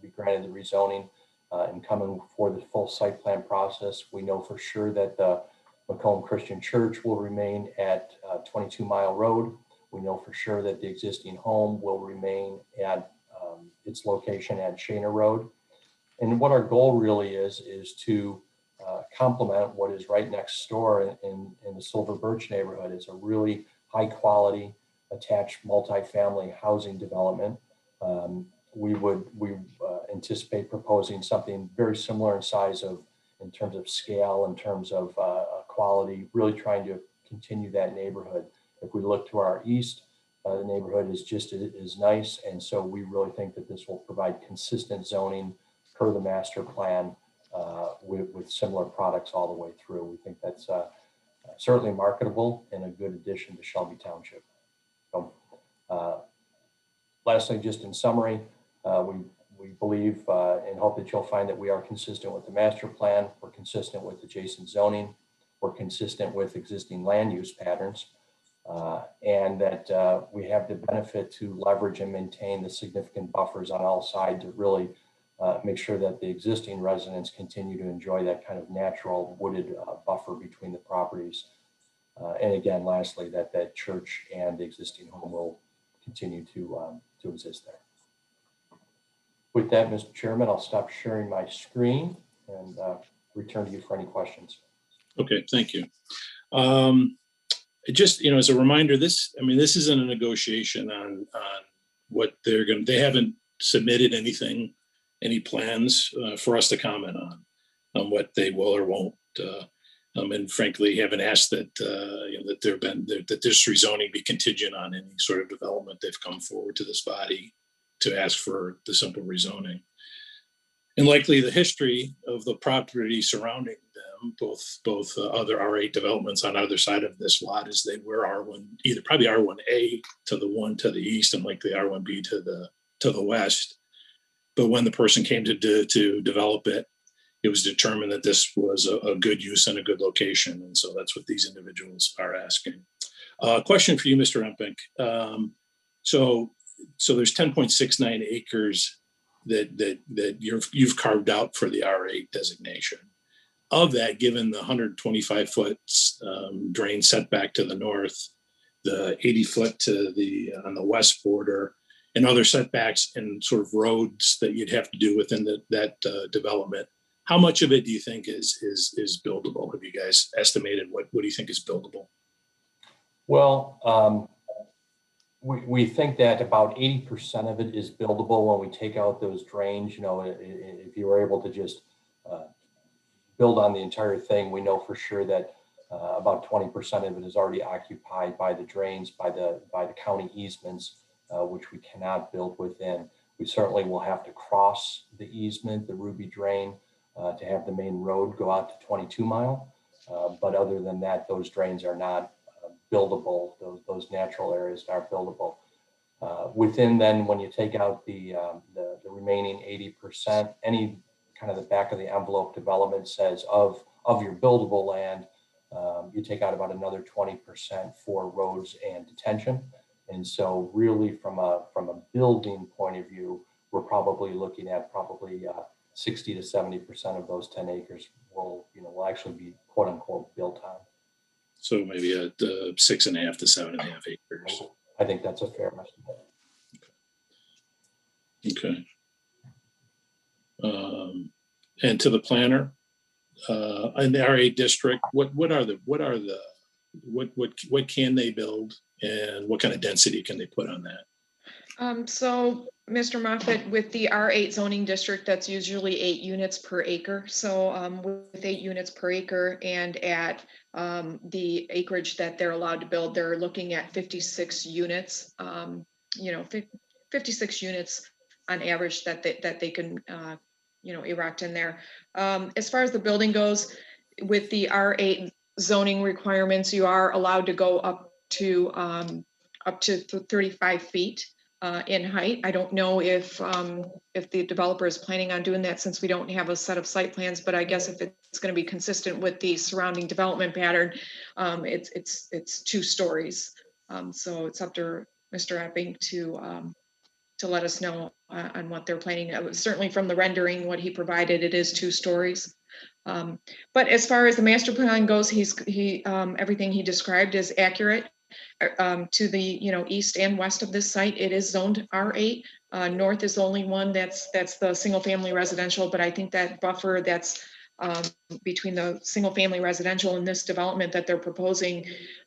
Speaker 13: be granted the rezoning and coming for the full site plan process. We know for sure that the Macomb Christian Church will remain at 22 Mile Road. We know for sure that the existing home will remain at its location at Shaner Road. And what our goal really is to complement what is right next door in the Silver Birch neighborhood. It's a really high quality attached multifamily housing development. We anticipate proposing something very similar in size in terms of scale, in terms of quality, really trying to continue that neighborhood. If we look to our east, the neighborhood is just as nice. And so we really think that this will provide consistent zoning per the master plan with similar products all the way through. We think that's certainly marketable and a good addition to Shelby Township. So, lastly, just in summary, we believe and hope that you'll find that we are consistent with the master plan. We're consistent with adjacent zoning. We're consistent with existing land use patterns. And that we have the benefit to leverage and maintain the significant buffers on all sides to really make sure that the existing residents continue to enjoy that kind of natural wooded buffer between the properties. And again, lastly, that church and the existing home will continue to exist there. With that, Mr. Chairman, I'll stop sharing my screen and return to you for any questions.
Speaker 1: Okay, thank you. Just, as a reminder, this isn't a negotiation on what they haven't submitted any plans for us to comment on what they will or won't. And frankly, haven't asked that that this rezoning be contingent on any sort of development. They've come forward to this body to ask for the simple rezoning. And likely the history of the property surrounding them, both other R8 developments on either side of this lot, is they were R1, probably R1A to the one to the east and likely R1B to the west. But when the person came to develop it, it was determined that this was a good use and a good location. And so that's what these individuals are asking. Question for you, Mr. Eppink. So there's 10.69 acres that you've carved out for the R8 designation. Of that, given the 125-foot drain setback to the north, the 80-foot on the west border, and other setbacks and sort of roads that you'd have to do within that development, how much of it do you think is buildable? Have you guys estimated what do you think is buildable?
Speaker 13: Well, we think that about 80% of it is buildable when we take out those drains. If you were able to just build on the entire thing, we know for sure that about 20% of it is already occupied by the drains, by the county easements, which we cannot build within. We certainly will have to cross the easement, the Ruby Drain, to have the main road go out to 22 Mile. But other than that, those drains are not buildable. Those natural areas are buildable. Within then, when you take out the remaining 80%, any kind of the back of the envelope development says of your buildable land, you take out about another 20% for roads and detention. And so really from a building point of view, we're probably looking at 60 to 70% of those 10 acres will actually be quote unquote built on.
Speaker 1: So maybe at 6.5 to 7.5 acres.
Speaker 13: I think that's a fair estimate.
Speaker 1: Okay. And to the planner, in the R8 district, what can they build and what kind of density can they put on that?
Speaker 9: So, Mr. Moffett, with the R8 zoning district, that's usually 8 units per acre. So with 8 units per acre and at the acreage that they're allowed to build, they're looking at 56 units, 56 units on average that they can, erect in there. As far as the building goes, with the R8 zoning requirements, you are allowed to go up to 35 feet. In height. I don't know if the developer is planning on doing that since we don't have a set of site plans, but I guess if it's going to be consistent with the surrounding development pattern, it's 2 stories. So it's up to Mr. Eppink to let us know on what they're planning. Certainly from the rendering, what he provided, it is 2 stories. But as far as the master plan goes, everything he described is accurate. To the east and west of this site, it is zoned R8. North is the only one that's the single family residential, but I think that buffer that's between the single family residential and this development that they're proposing,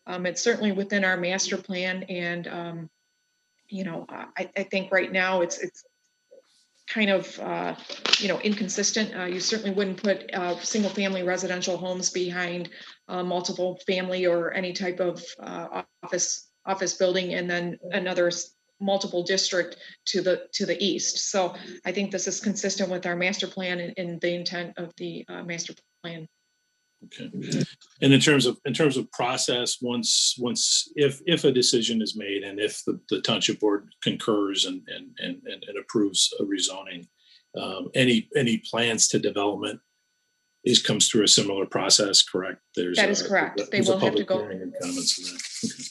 Speaker 9: it's certainly within our master plan. And I think right now it's kind of inconsistent. You certainly wouldn't put single family residential homes behind multiple family or any type of office building and then another multiple district to the east. So I think this is consistent with our master plan and the intent of the master plan.
Speaker 1: Okay. And in terms of process, once if a decision is made and if the township board concurs and approves a rezoning, any plans to development comes through a similar process, correct?
Speaker 9: That is correct. They will have to go.
Speaker 1: Comments on that. Okay.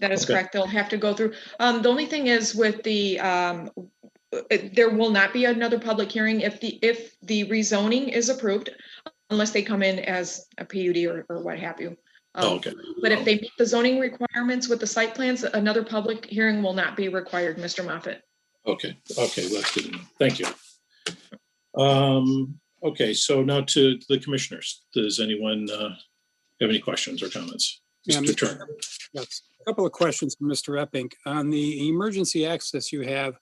Speaker 9: That is correct. They'll have to go through. The only thing is with the there will not be another public hearing if the rezoning is approved, unless they come in as a PUD or what have you.
Speaker 1: Okay.
Speaker 9: But if they meet the zoning requirements with the site plans, another public hearing will not be required, Mr. Moffett.
Speaker 1: Okay. Okay. Well, that's good to know. Thank you. Okay. So now to the commissioners. Does anyone have any questions or comments?
Speaker 2: Yeah,
Speaker 1: Mr. Turner.
Speaker 2: Yes, a couple of questions for Mr. Eppink. On the emergency access you have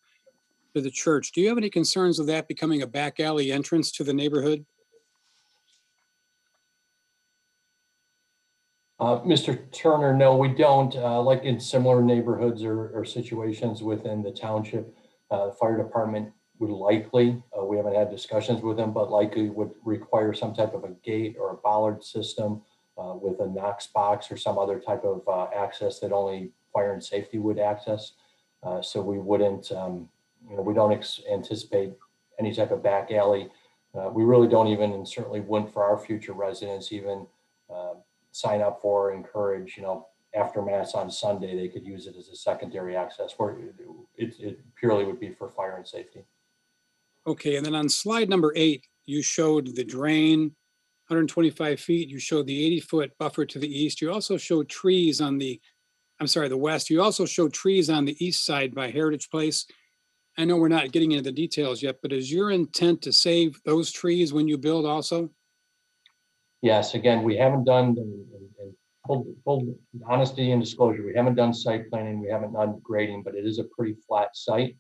Speaker 2: to the church, do you have any concerns of that becoming a back alley entrance to the neighborhood?
Speaker 13: Mr. Turner, no, we don't. Like in similar neighborhoods or situations within the township, the fire department would likely, we haven't had discussions with them, but likely would require some type of a gate or a bollard system with a Knox box or some other type of access that only fire and safety would access. So we wouldn't, we don't anticipate any type of back alley. We really don't even, and certainly wouldn't for our future residents even sign up for, encourage, after mass on Sunday, they could use it as a secondary access where it purely would be for fire and safety.
Speaker 2: Okay, and then on slide number 8, you showed the drain, 125 feet. You showed the 80-foot buffer to the east. You also showed trees on the west. You also showed trees on the east side by Heritage Place. I know we're not getting into the details yet, but is your intent to save those trees when you build also?
Speaker 13: Yes, again, we haven't done, full honesty and disclosure, we haven't done site planning, we haven't done grading, but it is a pretty flat site.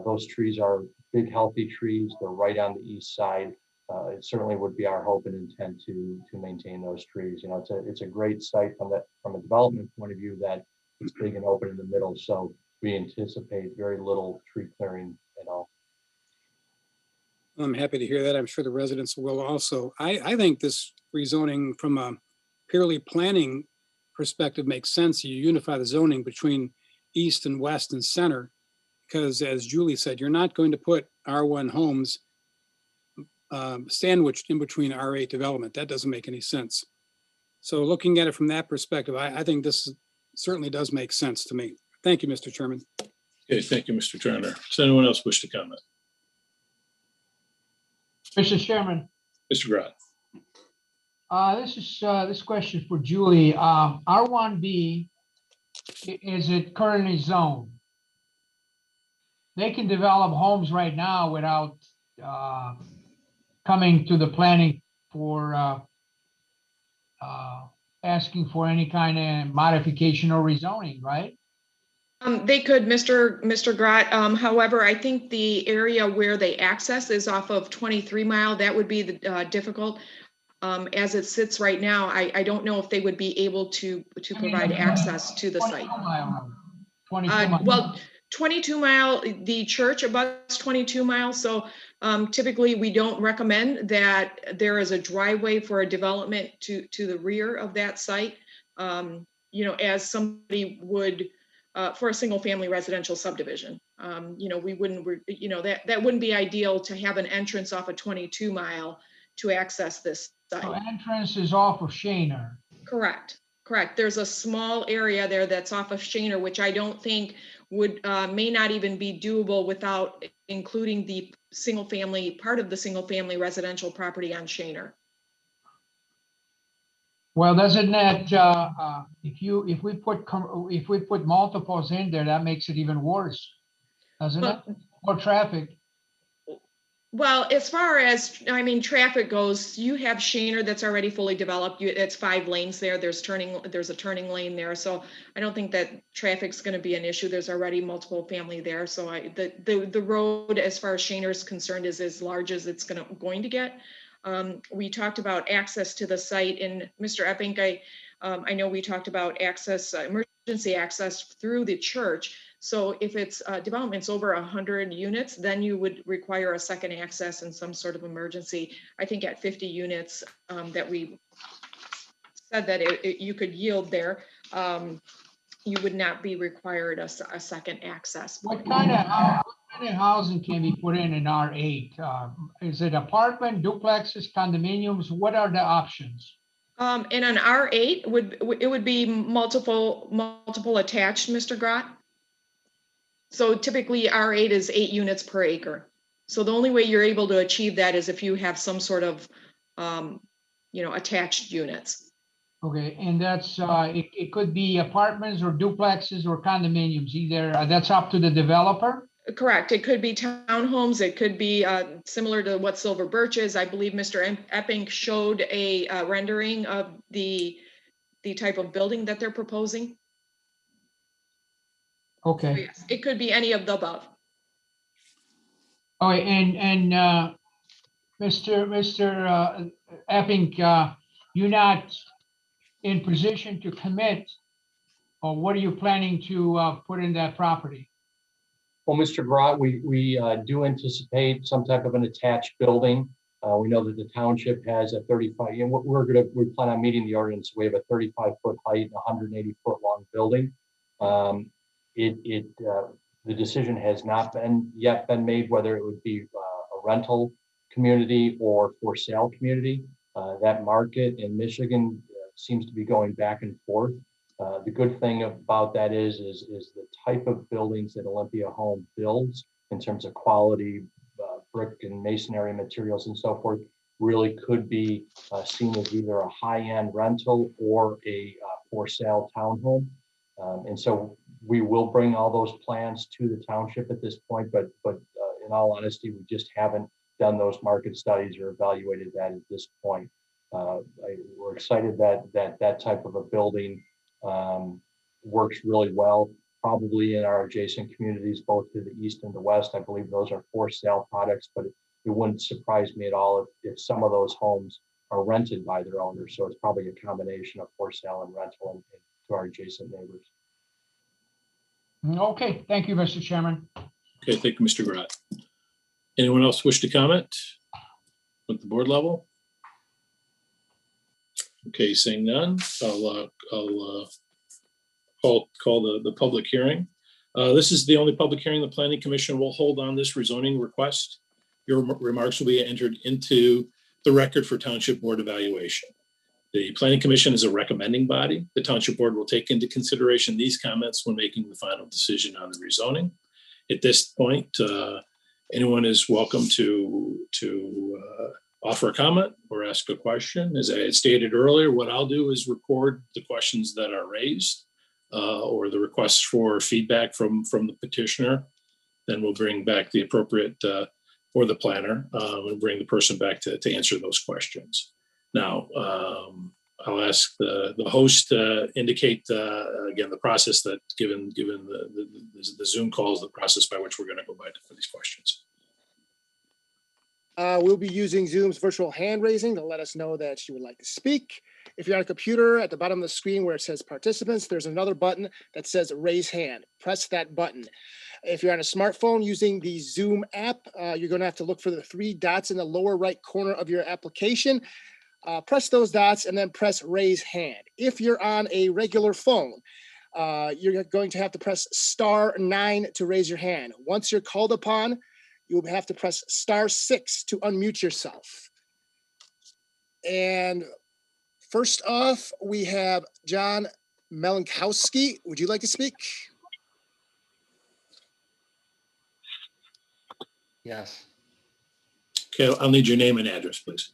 Speaker 13: Those trees are big, healthy trees. They're right on the east side. It certainly would be our hope and intent to maintain those trees. It's a great site from a development point of view that it's big and open in the middle. So we anticipate very little tree clearing at all.
Speaker 2: I'm happy to hear that. I'm sure the residents will also. I think this rezoning from a purely planning perspective makes sense. You unify the zoning between east and west and center, because as Julie said, you're not going to put R1 homes sandwiched in between R8 development. That doesn't make any sense. So looking at it from that perspective, I think this certainly does make sense to me. Thank you, Mr. Chairman.
Speaker 1: Okay, thank you, Mr. Turner. Does anyone else wish to comment?
Speaker 5: Mr. Chairman,
Speaker 1: Mr. Grant.
Speaker 5: This question for Julie. R1B, is it currently zoned? They can develop homes right now without coming to the planning for asking for any kind of modification or rezoning, right?
Speaker 9: They could, Mr. Grant. However, I think the area where they access is off of 23 Mile. That would be the difficult. As it sits right now, I don't know if they would be able to provide access to the site.
Speaker 5: 22 mile.
Speaker 9: Well, 22 Mile, the church abuts 22 Mile. So typically we don't recommend that there is a driveway for a development to the rear of that site. You know, as somebody would for a single family residential subdivision. You know, we wouldn't, you know, that wouldn't be ideal to have an entrance off of 22 Mile to access this site.
Speaker 5: So entrance is off of Shaner.
Speaker 9: Correct. There's a small area there that's off of Shaner, which I don't think would, may not even be doable without including the single family, part of the single family residential property on Shaner.
Speaker 5: Well, doesn't that, if we put multiples in there, that makes it even worse, doesn't it? More traffic.
Speaker 9: Well, as far as, I mean, traffic goes, you have Shaner that's already fully developed. It's 5 lanes there. There's a turning lane there. So I don't think that traffic's going to be an issue. There's already multiple family there. So the road, as far as Shaner is concerned, is as large as it's going to get. We talked about access to the site, and Mr. Eppink, I know we talked about access, emergency access through the church. So if it's developments over 100 units, then you would require a second access and some sort of emergency. I think at 50 units that we said that you could yield there, you would not be required a second access.
Speaker 5: What kind of housing can be put in R8? Is it apartment, duplexes, condominiums? What are the options?
Speaker 9: In an R8, it would be multiple attached, Mr. Grant. So typically R8 is 8 units per acre. So the only way you're able to achieve that is if you have some sort of, you know, attached units.
Speaker 5: Okay, and that's, it could be apartments or duplexes or condominiums, either, that's up to the developer?
Speaker 9: Correct. It could be townhomes. It could be similar to what Silver Birch is. I believe Mr. Eppink showed a rendering of the type of building that they're proposing.
Speaker 5: Okay.
Speaker 9: So yes, it could be any of the above.
Speaker 5: All right, and Mr. Eppink, you're not in position to commit, or what are you planning to put in that property?
Speaker 13: Well, Mr. Grant, we do anticipate some type of an attached building. We know that the township has a 35, and we plan on meeting the ordinance. We have a 35-foot height, 180-foot long building. The decision has not yet been made whether it would be a rental community or for sale community. That market in Michigan seems to be going back and forth. The good thing about that is the type of buildings that Olympia Home builds in terms of quality, brick and masonry materials and so forth, really could be seen as either a high-end rental or a for sale townhome. And so we will bring all those plans to the township at this point, but in all honesty, we just haven't done those market studies or evaluated that at this point. We're excited that type of a building works really well, probably in our adjacent communities, both to the east and the west. I believe those are for sale products, but it wouldn't surprise me at all if some of those homes are rented by their owners. So it's probably a combination of for sale and rental and to our adjacent neighbors.
Speaker 5: Okay, thank you, Mr. Chairman.
Speaker 1: Okay, thank you, Mr. Grant. Anyone else wish to comment at the board level? Okay, seeing none, I'll call the public hearing. This is the only public hearing the Planning Commission will hold on this rezoning request. Your remarks will be entered into the record for Township Board evaluation. The Planning Commission is a recommending body. The Township Board will take into consideration these comments when making the final decision on the rezoning. At this point, anyone is welcome to offer a comment or ask a question. As I had stated earlier, what I'll do is record the questions that are raised or the requests for feedback from the petitioner. Then we'll bring back the appropriate or the planner and bring the person back to answer those questions. Now, I'll ask the host to indicate, again, the process that given the Zoom calls, the process by which we're going to go by for these questions.
Speaker 11: We'll be using Zoom's virtual hand raising to let us know that you would like to speak. If you're on a computer, at the bottom of the screen where it says participants, there's another button that says raise hand. Press that button. If you're on a smartphone using the Zoom app, you're going to have to look for the 3 dots in the lower right corner of your application. Press those dots and then press raise hand. If you're on a regular phone, you're going to have to press *9 to raise your hand. Once you're called upon, you will have to press *6 to unmute yourself. And first off, we have John Melankowski. Would you like to speak?
Speaker 14: Yes.
Speaker 1: Okay, I'll need your name and address, please.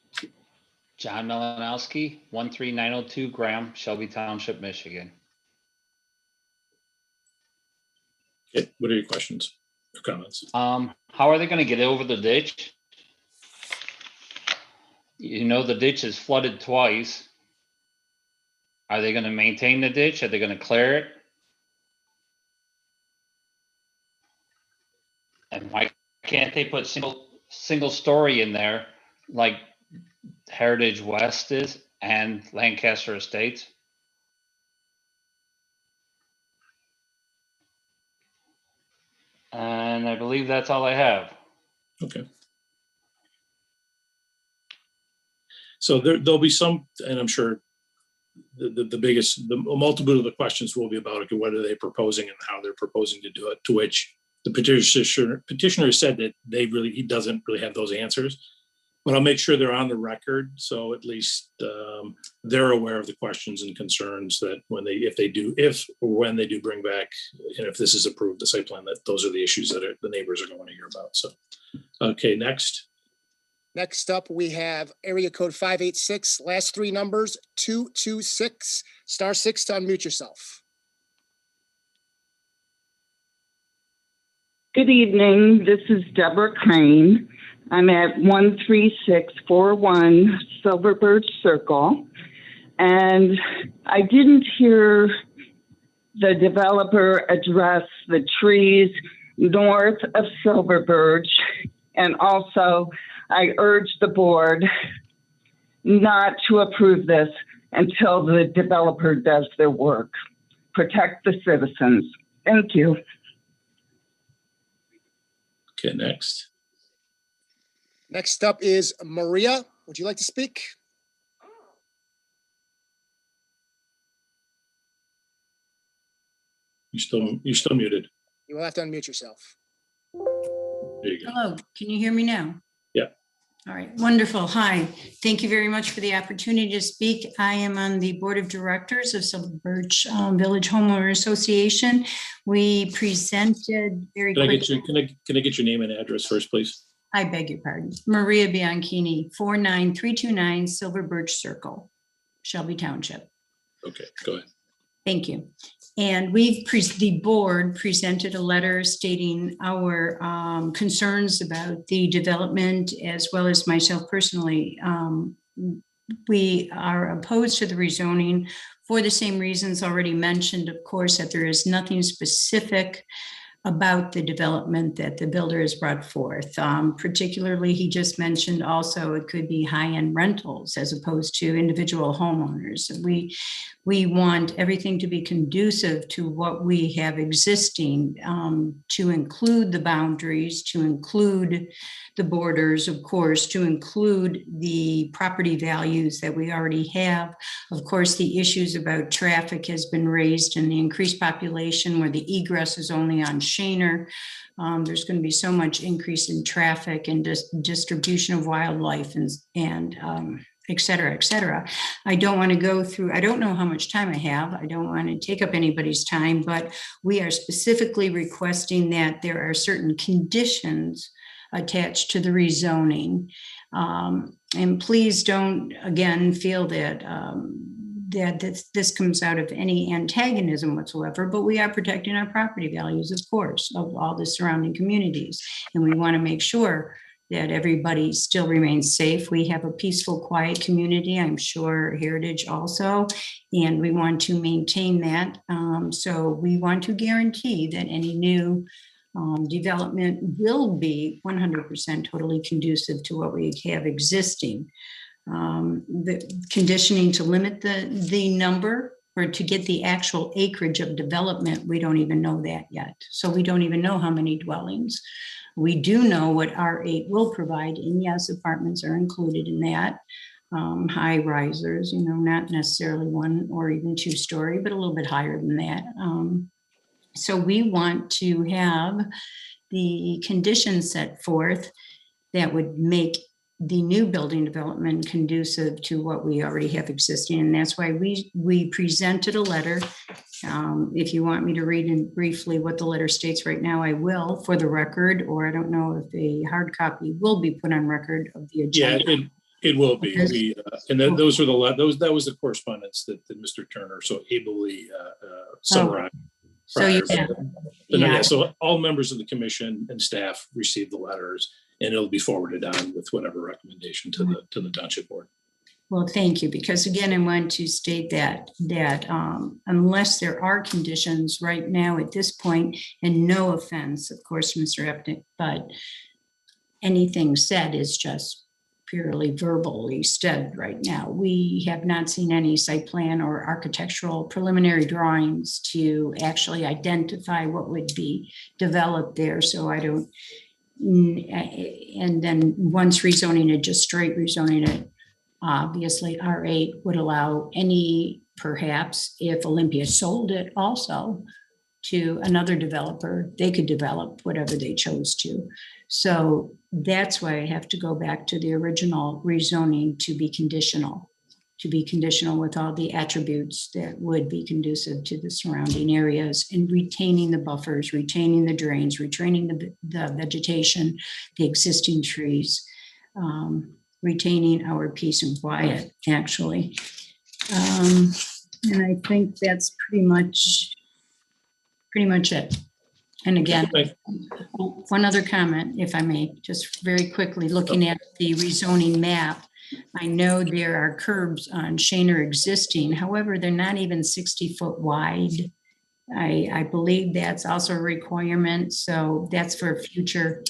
Speaker 14: John Melanowski, 13902 Graham, Shelby Township, Michigan.
Speaker 1: Okay, what are your questions or comments?
Speaker 14: How are they going to get over the ditch? You know, the ditch is flooded twice. Are they going to maintain the ditch? Are they going to clear it? And why can't they put single story in there like Heritage West is and Lancaster Estates? And I believe that's all I have.
Speaker 1: Okay. So there'll be some, and I'm sure the multitude of the questions will be about, okay, what are they proposing and how they're proposing to do it, to which the petitioner said that he doesn't really have those answers, but I'll make sure they're on the record. So at least they're aware of the questions and concerns that when they do bring back, and if this is approved, the site plan, that those are the issues that the neighbors are going to hear about. So, okay, next.
Speaker 11: Next up, we have area code 586, last 3 numbers, 226, *6 to unmute yourself.
Speaker 15: Good evening. This is Deborah Crane. I'm at 13641 Silverbird Circle. And I didn't hear the developer address the trees north of Silverbird. And also, I urge the board not to approve this until the developer does their work. Protect the citizens. Thank you.
Speaker 1: Okay, next.
Speaker 11: Next up is Maria. Would you like to speak?
Speaker 1: You're still muted.
Speaker 11: You will have to unmute yourself.
Speaker 1: There you go.
Speaker 16: Hello, can you hear me now?
Speaker 1: Yeah.
Speaker 16: All right, wonderful. Hi, thank you very much for the opportunity to speak. I am on the board of directors of Silverbird Village Homeowner Association. We presented very quickly.
Speaker 1: Can I get your name and address first, please?
Speaker 16: I beg your pardon. Maria Bianchini, 49329 Silverbird Circle, Shelby Township.
Speaker 1: Okay, go ahead.
Speaker 16: Thank you. And the board presented a letter stating our concerns about the development, as well as myself personally. We are opposed to the rezoning for the same reasons already mentioned, of course, that there is nothing specific about the development that the builder has brought forth. Particularly, he just mentioned also it could be high-end rentals as opposed to individual homeowners. We want everything to be conducive to what we have existing, to include the boundaries, to include the borders, of course, to include the property values that we already have. Of course, the issues about traffic has been raised and the increased population where the egress is only on Shaner. There's going to be so much increase in traffic and distribution of wildlife and et cetera, et cetera. I don't want to go through, I don't know how much time I have. I don't want to take up anybody's time, but we are specifically requesting that there are certain conditions attached to the rezoning. And please don't, again, feel that this comes out of any antagonism whatsoever, but we are protecting our property values, of course, of all the surrounding communities. And we want to make sure that everybody still remains safe. We have a peaceful, quiet community. I'm sure Heritage also, and we want to maintain that. So we want to guarantee that any new development will be 100% totally conducive to what we have existing. The conditioning to limit the number or to get the actual acreage of development, we don't even know that yet. So we don't even know how many dwellings. We do know what R8 will provide, and yes, apartments are included in that. High risers, not necessarily 1 or even 2-story, but a little bit higher than that. So we want to have the conditions set forth that would make the new building development conducive to what we already have existing. And that's why we presented a letter. If you want me to read in briefly what the letter states right now, I will, for the record, or I don't know if a hard copy will be put on record of the agenda.
Speaker 1: Yeah, it will be. And then those were that was the correspondence that Mr. Turner so ably summarized. So all members of the commission and staff received the letters, and it'll be forwarded on with whatever recommendation to the township board.
Speaker 16: Well, thank you, because again, I want to state that unless there are conditions right now at this point, and no offense, of course, Mr. Eppink, but anything said is just purely verbally said right now. We have not seen any site plan or architectural preliminary drawings to actually identify what would be developed there. So I don't, and then once rezoning it, just straight rezoning it, obviously R8 would allow any, perhaps if Olympia sold it also to another developer, they could develop whatever they chose to. So that's why I have to go back to the original rezoning to be conditional with all the attributes that would be conducive to the surrounding areas, and retaining the buffers, retaining the drains, retaining the vegetation, the existing trees, retaining our peace and quiet, actually. And I think that's pretty much it. And again, one other comment, if I may, just very quickly, looking at the rezoning map, I know there are curbs on Shaner existing. However, they're not even 60-foot wide. I believe that's also a requirement. So that's for future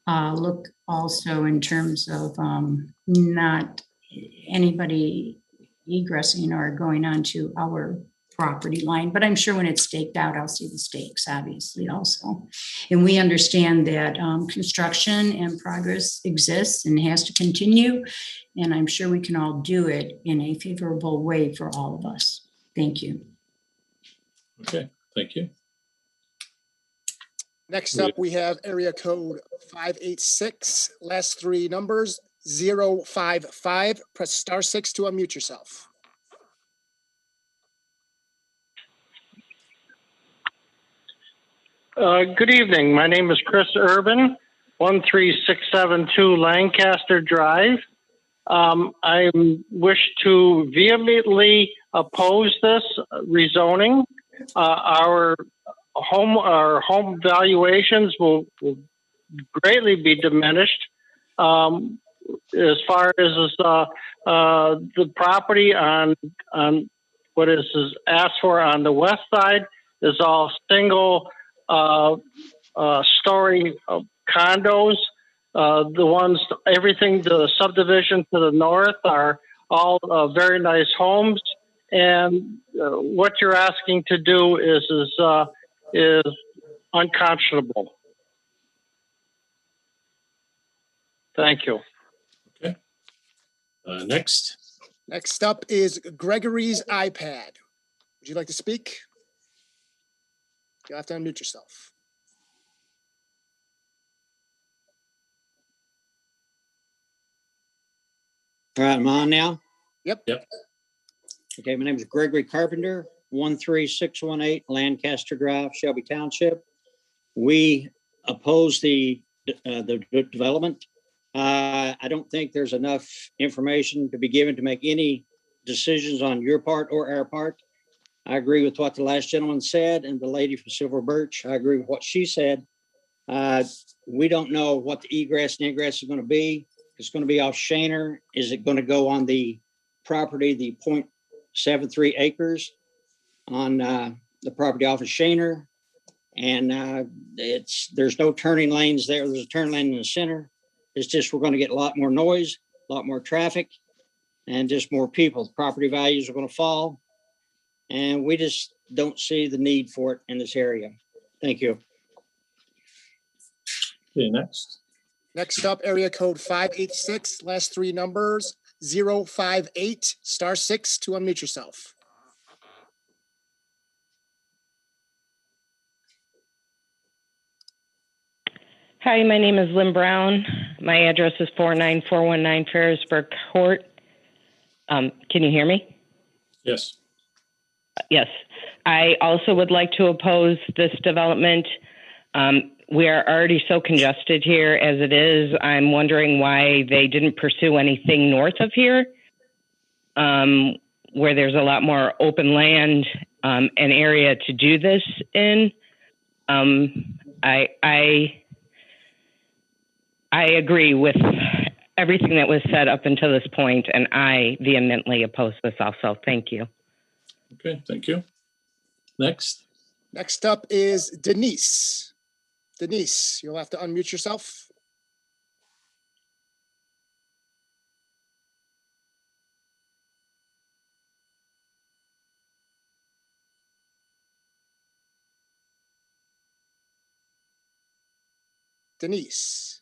Speaker 16: look also in terms of not anybody egressing or going onto our property line, but I'm sure when it's staked out, I'll see the stakes, obviously, also. And we understand that construction and progress exists and has to continue, and I'm sure we can all do it in a favorable way for all of us. Thank you.
Speaker 1: Okay, thank you.
Speaker 11: Next up, we have area code 586, last 3 numbers, 055. Press *6 to unmute yourself.
Speaker 17: Good evening. My name is Chris Urban, 13672 Lancaster Drive. I wish to vehemently oppose this rezoning. Our home valuations will greatly be diminished. As far as the property on what is asked for on the west side is all single story condos. The subdivision to the north are all very nice homes. And what you're asking to do is unconscionable. Thank you.
Speaker 1: Okay. Next.
Speaker 11: Next up is Gregory's iPad. Would you like to speak? You'll have to unmute yourself.
Speaker 18: All right, I'm on now?
Speaker 11: Yep.
Speaker 18: Okay, my name is Gregory Carpenter, 13618 Lancaster Drive, Shelby Township. We oppose the development. I don't think there's enough information to be given to make any decisions on your part or our part. I agree with what the last gentleman said, and the lady from Silver Birch, I agree with what she said. We don't know what the egress and ingress is going to be. It's going to be off Shaner. Is it going to go on the property, the 0.73 acres on the property off of Shaner? And there's no turning lanes there. There's a turn lane in the center. It's just we're going to get a lot more noise, a lot more traffic, and just more people. The property values are going to fall. And we just don't see the need for it in this area. Thank you.
Speaker 1: Okay, next.
Speaker 11: Next up, area code 586, last three numbers, 058, *6 to unmute yourself.
Speaker 19: Hi, my name is Lynn Brown. My address is 49419 Ferrisburg Court. Can you hear me?
Speaker 1: Yes.
Speaker 19: Yes. I also would like to oppose this development. We are already so congested here as it is. I'm wondering why they didn't pursue anything north of here, where there's a lot more open land, an area to do this in. I agree with everything that was said up until this point, and I vehemently oppose this also. Thank you.
Speaker 1: Okay, thank you. Next.
Speaker 11: Next up is Denise. Denise, you'll have to unmute yourself. Denise.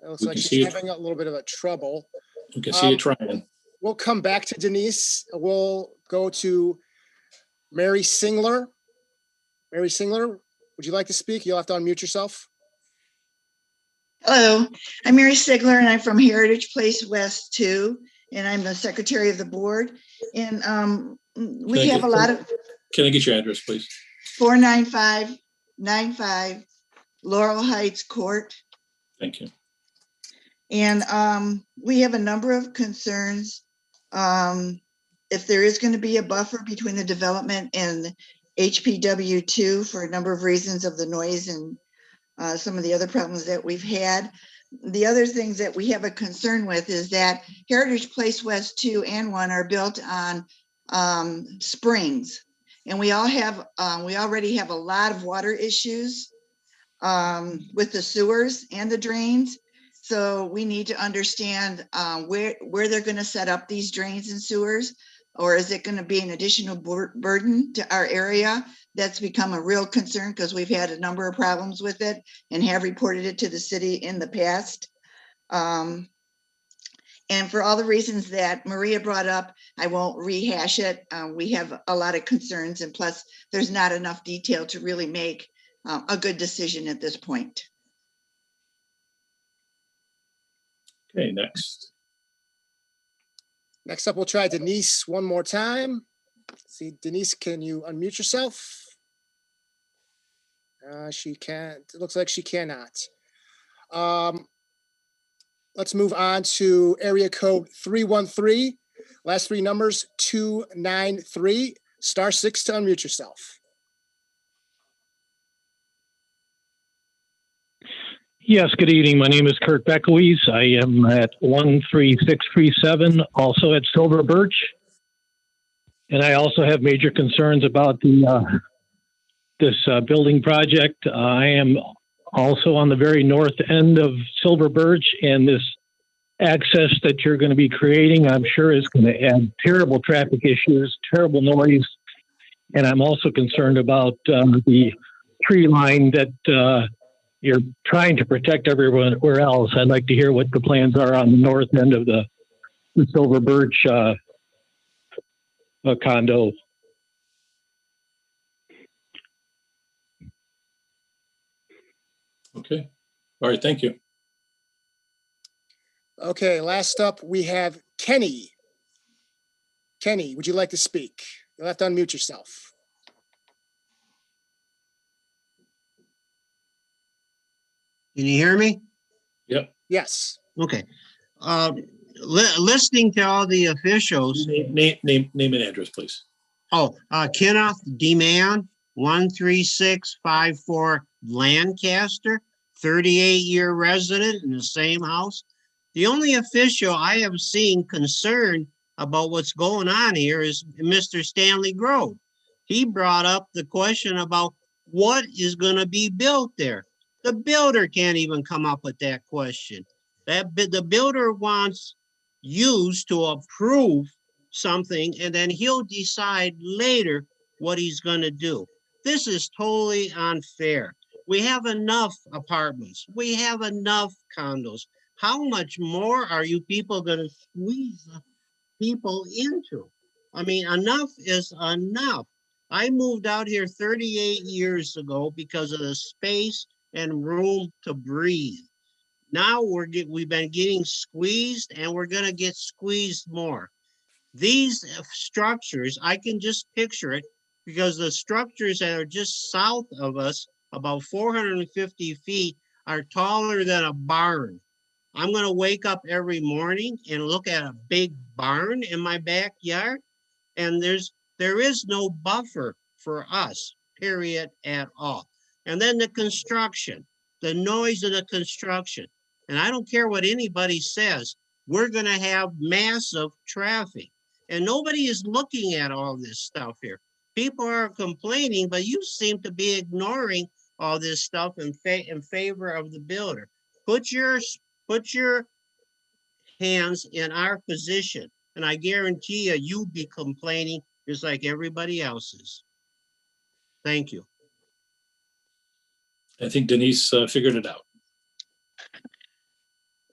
Speaker 11: It looks like she's having a little bit of a trouble.
Speaker 1: You can see you trying.
Speaker 11: We'll come back to Denise. We'll go to Mary Singler. Mary Singler, would you like to speak? You'll have to unmute yourself.
Speaker 20: Hello, I'm Mary Sigler and I'm from Heritage Place West 2, and I'm the secretary of the board. And we have a lot of.
Speaker 1: Can I get your address, please?
Speaker 20: 49595 Laurel Heights Court.
Speaker 1: Thank you.
Speaker 20: And we have a number of concerns. If there is going to be a buffer between the development and HPW2 for a number of reasons of the noise and some of the other problems that we've had. The other things that we have a concern with is that Heritage Place West 2 and 1 are built on springs. And we already have a lot of water issues with the sewers and the drains. So we need to understand where they're going to set up these drains and sewers, or is it going to be an additional burden to our area? That's become a real concern because we've had a number of problems with it and have reported it to the city in the past. And for all the reasons that Maria brought up, I won't rehash it. We have a lot of concerns, and plus there's not enough detail to really make a good decision at this point.
Speaker 1: Okay, next.
Speaker 11: Next up, we'll try Denise one more time. See, Denise, can you unmute yourself? She can't. It looks like she cannot. Let's move on to area code 313. Last three numbers, 293. *6 to unmute yourself.
Speaker 21: Yes, good evening. My name is Kurt Beckowitz. I am at 13637, also at Silver Birch. And I also have major concerns about this building project. I am also on the very north end of Silver Birch, and this access that you're going to be creating, I'm sure is going to add terrible traffic issues, terrible noise. And I'm also concerned about the tree line that you're trying to protect everywhere else. I'd like to hear what the plans are on the north end of the Silver Birch condo.
Speaker 1: Okay. All right. Thank you.
Speaker 11: Okay, last up, we have Kenny. Kenny, would you like to speak? You'll have to unmute yourself.
Speaker 22: Can you hear me?
Speaker 1: Yep.
Speaker 11: Yes.
Speaker 22: Okay. Listening to all the officials.
Speaker 1: Name and address, please.
Speaker 22: Oh, Kenneth D-Man, 13654 Lancaster, 38-year resident in the same house. The only official I have seen concerned about what's going on here is Mr. Stanley Grove. He brought up the question about what is going to be built there. The builder can't even come up with that question. The builder wants you to approve something, and then he'll decide later what he's going to do. This is totally unfair. We have enough apartments. We have enough condos. How much more are you people going to squeeze people into? I mean, enough is enough. I moved out here 38 years ago because of the space and room to breathe. Now we've been getting squeezed, and we're going to get squeezed more. These structures, I can just picture it, because the structures that are just south of us, about 450 feet, are taller than a barn. I'm going to wake up every morning and look at a big barn in my backyard, and there is no buffer for us, period, at all. And then the construction, the noise of the construction. And I don't care what anybody says, we're going to have massive traffic. And nobody is looking at all this stuff here. People are complaining, but you seem to be ignoring all this stuff in favor of the builder. Put your hands in our position, and I guarantee you, you'll be complaining just like everybody else is. Thank you.
Speaker 1: I think Denise figured it out.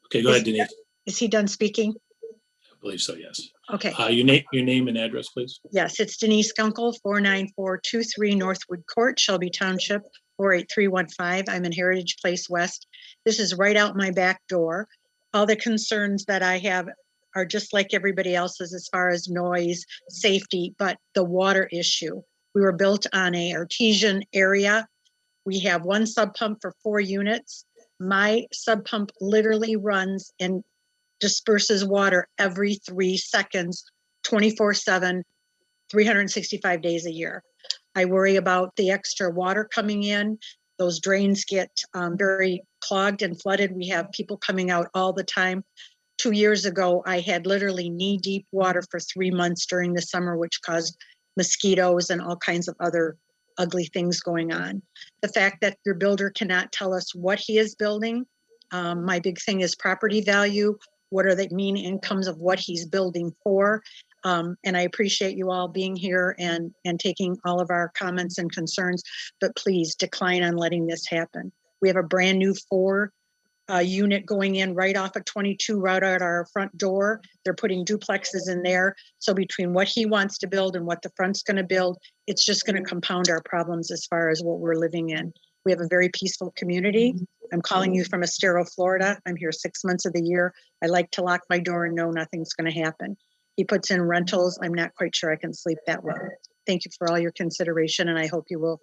Speaker 1: Okay, go ahead, Denise.
Speaker 10: Is he done speaking?
Speaker 1: I believe so, yes.
Speaker 10: Okay.
Speaker 1: Your name and address, please.
Speaker 10: Yes, it's Denise Gunkel, 49423 Northwood Court, Shelby Township, 48315. I'm in Heritage Place West. This is right out my back door. All the concerns that I have are just like everybody else's as far as noise, safety, but the water issue. We were built on an artesian area. We have one sub pump for 4 units. My sub pump literally runs and disperses water every 3 seconds, 24/7, 365 days a year. I worry about the extra water coming in. Those drains get very clogged and flooded. We have people coming out all the time. 2 years ago, I had literally knee-deep water for 3 months during the summer, which caused mosquitoes and all kinds of other ugly things going on. The fact that your builder cannot tell us what he is building. My big thing is property value. What are the mean incomes of what he's building for? And I appreciate you all being here and taking all of our comments and concerns, but please decline on letting this happen. We have a brand new 4 unit going in right off of 22 right out our front door. They're putting duplexes in there. So between what he wants to build and what the front's going to build, it's just going to compound our problems as far as what we're living in. We have a very peaceful community. I'm calling you from Estero, Florida. I'm here 6 months of the year. I like to lock my door and know nothing's going to happen. He puts in rentals. I'm not quite sure I can sleep that well. Thank you for all your consideration, and I hope you will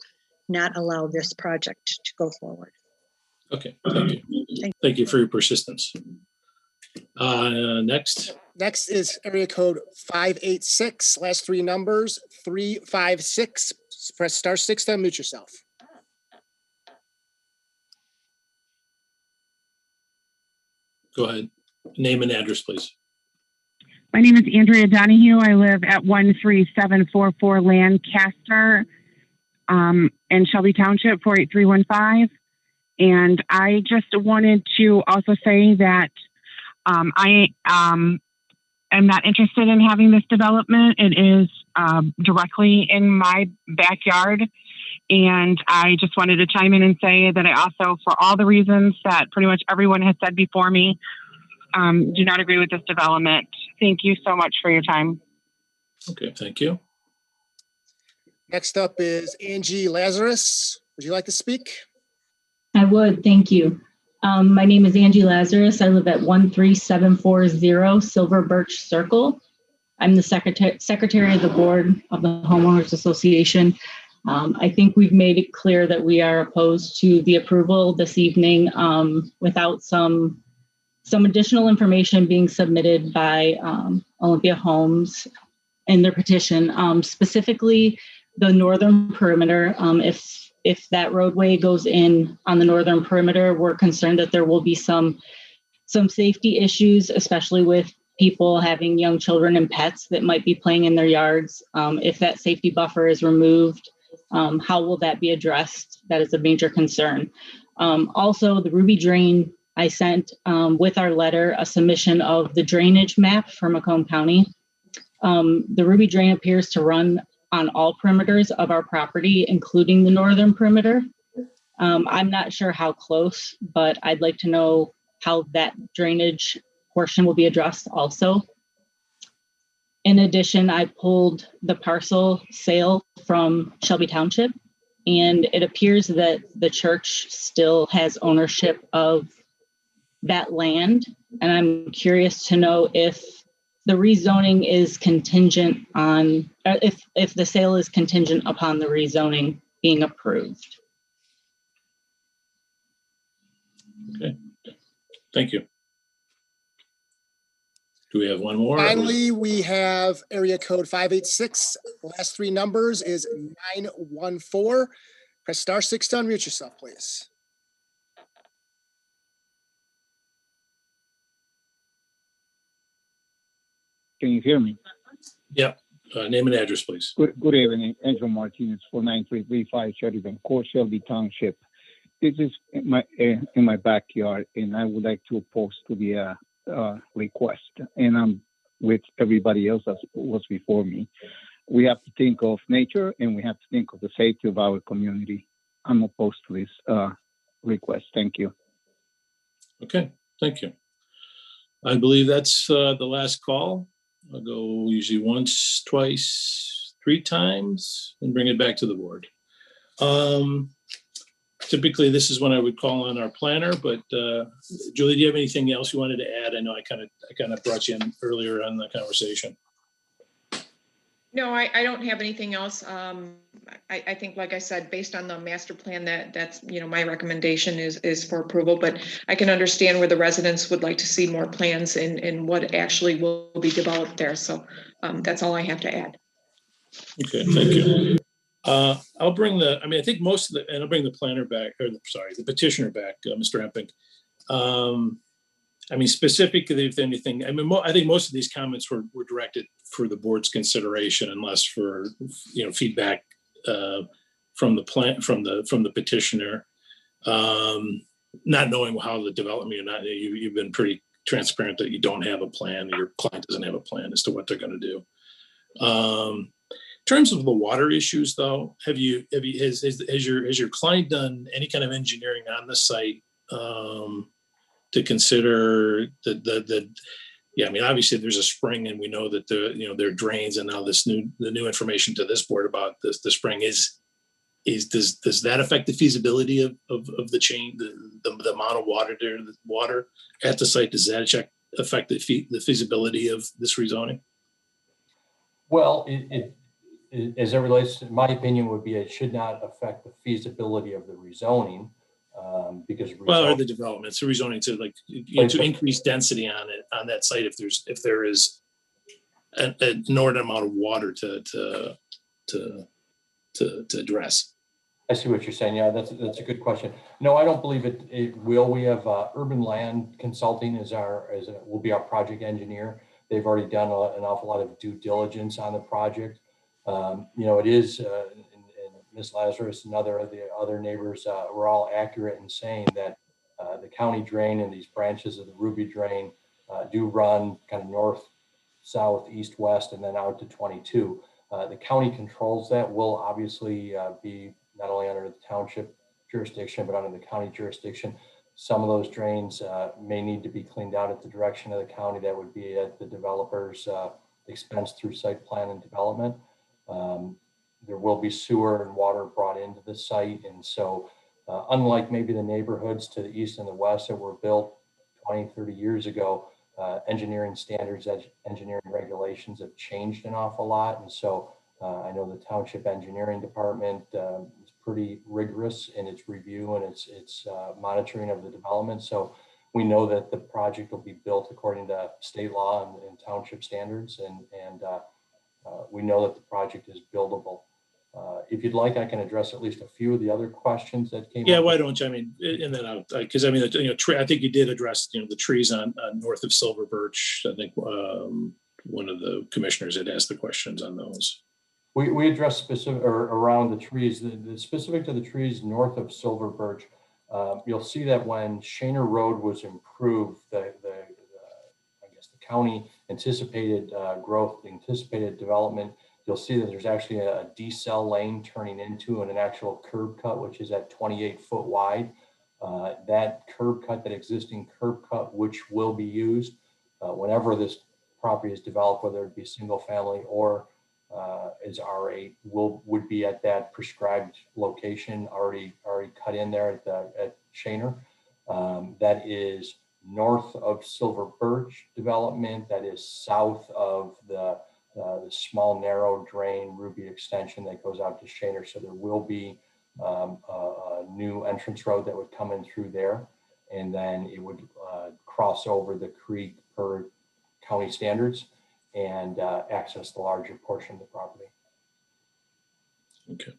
Speaker 10: not allow this project to go forward.
Speaker 1: Okay, thank you. Thank you for your persistence. Next.
Speaker 11: Next is area code 586, last 3 numbers, 356. Press *6 to unmute yourself.
Speaker 1: Go ahead. Name and address, please.
Speaker 12: My name is Andrea Donahue. I live at 13744 Lancaster in Shelby Township, 48315. And I just wanted to also say that I am not interested in having this development. It is directly in my backyard. And I just wanted to chime in and say that I also, for all the reasons that pretty much everyone has said before me, do not agree with this development. Thank you so much for your time.
Speaker 1: Okay, thank you.
Speaker 11: Next up is Angie Lazarus. Would you like to speak?
Speaker 23: I would, thank you. My name is Angie Lazarus. I live at 13740 Silver Birch Circle. I'm the secretary of the board of the Homeowners Association. I think we've made it clear that we are opposed to the approval this evening without some additional information being submitted by Olympia Homes in their petition. Specifically, the northern perimeter. If that roadway goes in on the northern perimeter, we're concerned that there will be some safety issues, especially with people having young children and pets that might be playing in their yards. If that safety buffer is removed, how will that be addressed? That is a major concern. Also, the Ruby Drain, I sent with our letter a submission of the drainage map for Macomb County. The Ruby Drain appears to run on all perimeters of our property, including the northern perimeter. I'm not sure how close, but I'd like to know how that drainage portion will be addressed also. In addition, I pulled the parcel sale from Shelby Township, and it appears that the church still has ownership of that land. And I'm curious to know if the rezoning is contingent on, if the sale is contingent upon the rezoning being approved.
Speaker 1: Okay, thank you. Do we have one more?
Speaker 11: Finally, we have area code 586. Last three numbers is 914. Press *6 to unmute yourself, please.
Speaker 4: Can you hear me?
Speaker 1: Yeah. Name and address, please.
Speaker 4: Good evening. Andrew Martinez, 49335 Sheridan Court, Shelby Township. This is in my backyard, and I would like to post to the request. And I'm with everybody else that was before me. We have to think of nature, and we have to think of the safety of our community. I'm opposed to this request. Thank you.
Speaker 1: Okay, thank you. I believe that's the last call. I'll go usually once, twice, 3 times, and bring it back to the board. Typically, this is when I would call on our planner, but Julie, do you have anything else you wanted to add? I know I kind of brought you in earlier on the conversation.
Speaker 9: No, I don't have anything else. I think, like I said, based on the master plan, that's, you know, my recommendation is for approval, but I can understand where the residents would like to see more plans and what actually will be developed there. So that's all I have to add.
Speaker 1: Okay, thank you. I'll bring I think most of and I'll bring the planner back, or the petitioner back, Mr. Eppink. I mean, specifically, if anything, I mean, I think most of these comments were directed for the board's consideration, and less for, you know, feedback from the petitioner. Not knowing how the development, you've been pretty transparent that you don't have a plan, your client doesn't have a plan as to what they're going to do. In terms of the water issues, though, has your client done any kind of engineering on the site to consider yeah, I mean, obviously there's a spring, and we know that there are drains, and now the new information to this board about the spring does that affect the feasibility of the chain, the amount of water at the site? Does that affect the feasibility of this rezoning?
Speaker 13: Well, it as it relates to, my opinion would be, it should not affect the feasibility of the rezoning. Because
Speaker 1: or the developments, so rezoning to to increase density on that site if there is an inordinate amount of water to address.
Speaker 13: I see what you're saying. Yeah, that's a good question. No, I don't believe it will. We have Urban Land Consulting will be our project engineer. They've already done an awful lot of due diligence on the project. It is. Ms. Lazarus and the other neighbors were all accurate in saying that the county drain and these branches of the Ruby Drain do run kind of north, south, east, west, and then out to 22. The county controls that. Will obviously be not only under the township jurisdiction, but under the county jurisdiction. Some of those drains may need to be cleaned out at the direction of the county. That would be at the developer's expense through site plan and development. There will be sewer and water brought into the site. And so unlike maybe the neighborhoods to the east and the west that were built 20, 30 years ago, engineering standards, engineering regulations have changed an awful lot. And so I know the township engineering department is pretty rigorous in its review and its monitoring of the development. So we know that the project will be built according to state law and township standards. And we know that the project is buildable. If you'd like, I can address at least a few of the other questions that came
Speaker 1: Yeah,
Speaker 13: up.
Speaker 1: why don't you? I mean, and then because I mean, I think you did address, the trees on north of Silver Birch. I think one of the commissioners had asked the questions on those.
Speaker 13: We addressed specific or around the trees, the specific to the trees north of Silver Birch. You'll see that when Shaner Road was improved, I guess the county anticipated growth, the anticipated development. You'll see that there's actually a decel lane turning into an actual curb cut, which is at 28 foot wide. That curb cut, that existing curb cut, which will be used whenever this property is developed, whether it be single family or is R8, would be at that prescribed location already cut in there at Shaner. That is north of Silver Birch development. That is south of the small narrow drain Ruby extension that goes out to Shaner. So there will be a new entrance road that would come in through there, and then it would cross over the creek per county standards and access the larger portion of the property.
Speaker 1: Okay.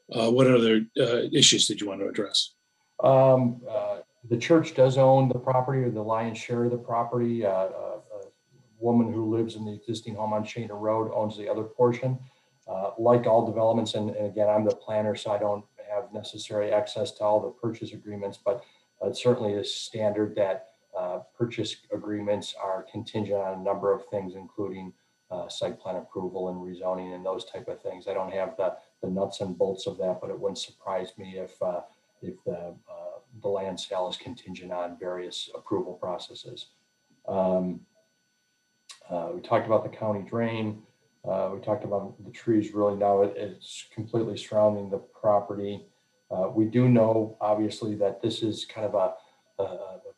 Speaker 1: What other issues did you want to address?
Speaker 13: The church does own the property, or the lion's share of the property. A woman who lives in the existing home on Shaner Road owns the other portion. Like all developments, and again, I'm the planner, so I don't have necessary access to all the purchase agreements, but it certainly is standard that purchase agreements are contingent on a number of things, including site plan approval and rezoning and those type of things. I don't have the nuts and bolts of that, but it wouldn't surprise me if the land sale is contingent on various approval processes. We talked about the county drain. We talked about the trees. Really now it's completely surrounding the property. We do know, obviously, that this is kind of a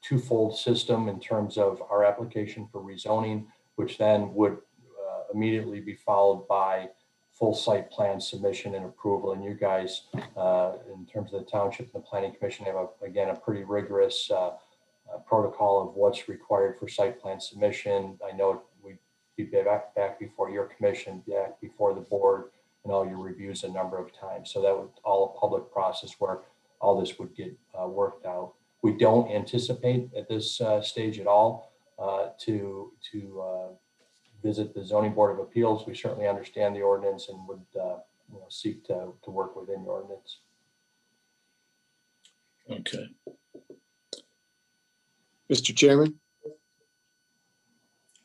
Speaker 13: twofold system in terms of our application for rezoning, which then would immediately be followed by full site plan submission and approval. And you guys, in terms of the township and the planning commission, have again a pretty rigorous protocol of what's required for site plan submission. I know we'd be back before your commission, back before the board, and all your reviews a number of times. So that would all a public process where all this would get worked out. We don't anticipate at this stage at all to visit the Zoning Board of Appeals. We certainly understand the ordinance and would seek to work within the ordinance.
Speaker 1: Okay.
Speaker 6: Mr. Chairman?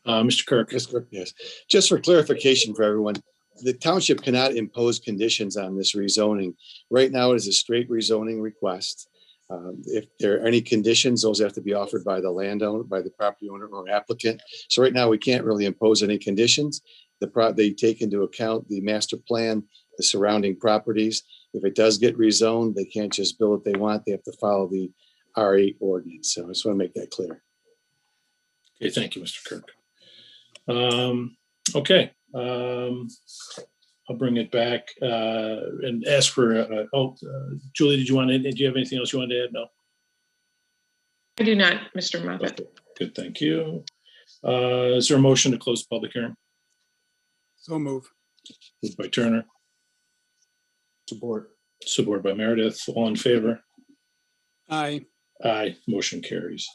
Speaker 1: Mr. Kirk.
Speaker 6: Mr. Kirk, yes. Just for clarification for everyone, the township cannot impose conditions on this rezoning. Right now, it is a straight rezoning request. If there are any conditions, those have to be offered by the landowner, by the property owner or applicant. So right now, we can't really impose any conditions. They take into account the master plan, the surrounding properties. If it does get rezoned, they can't just build what they want. They have to follow the R8 ordinance. So I just want to make that clear.
Speaker 1: Okay, thank you, Mr. Kirk. Okay. I'll bring it back and ask for, Julie, do you have anything else you want to add? No?
Speaker 9: I do not, Mr. Moffett.
Speaker 1: Okay, good, thank you. Is there a motion to close the public hearing?
Speaker 2: So move.
Speaker 1: Moved by Turner.
Speaker 3: Support.
Speaker 1: Support by Meredith. All in favor?
Speaker 2: Aye.
Speaker 1: Aye, motion carries.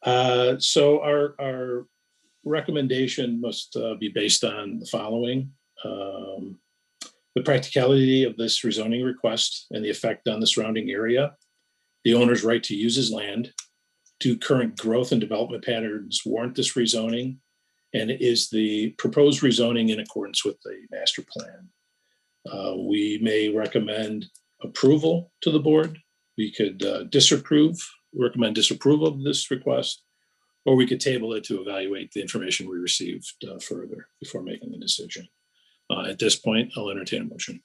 Speaker 1: So our recommendation must be based on the following. The practicality of this rezoning request and the effect on the surrounding area, the owner's right to use his land, do current growth and development patterns warrant this rezoning, and is the proposed rezoning in accordance with the master plan. We may recommend approval to the board. We could recommend disapproval of this request, or we could table it to evaluate the information we received further before making a decision. At this point, I'll entertain a motion.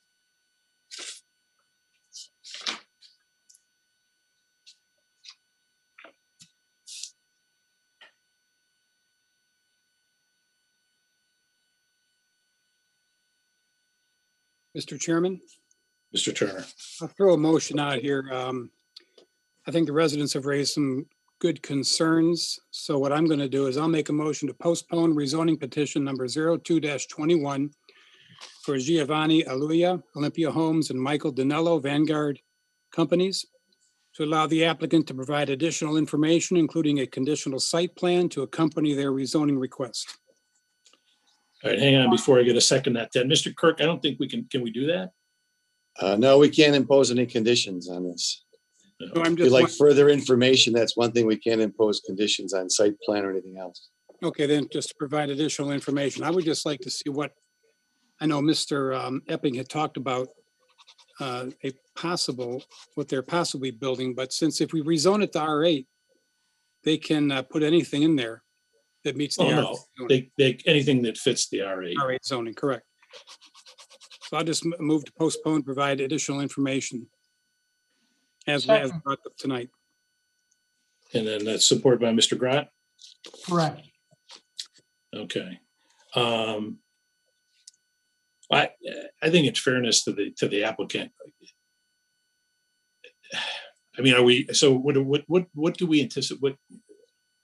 Speaker 2: Mr. Chairman?
Speaker 1: Mr. Turner.
Speaker 2: I'll throw a motion out here. I think the residents have raised some good concerns. So what I'm going to do is I'll make a motion to postpone rezoning petition number 02-21 for Giovanni Aluya, Olympia Homes, and Michael Danello, Vanguard Companies, to allow the applicant to provide additional information, including a conditional site plan to accompany their rezoning request.
Speaker 1: All right, hang on before I get a second at that. Mr. Kirk, I don't think we can we do that?
Speaker 6: No, we can't impose any conditions on this.
Speaker 2: So I'm
Speaker 6: If you'd
Speaker 2: just,
Speaker 6: like further information, that's one thing. We can't impose conditions on site plan or anything else.
Speaker 2: okay, then just to provide additional information. I would just like to see what, I know Mr. Epping had talked about what they're possibly building, but since if we rezone it to R8, they can put anything in there that meets the
Speaker 1: Oh,
Speaker 2: R8
Speaker 1: no,
Speaker 2: zoning.
Speaker 1: they, anything that fits the R8.
Speaker 2: R8 zoning, correct. So I'll just move to postpone, provide additional information as brought up tonight.
Speaker 1: And then that's supported by Mr. Grant?
Speaker 5: Correct.
Speaker 1: Okay. I think in fairness to the applicant, I mean, what do we anticipate?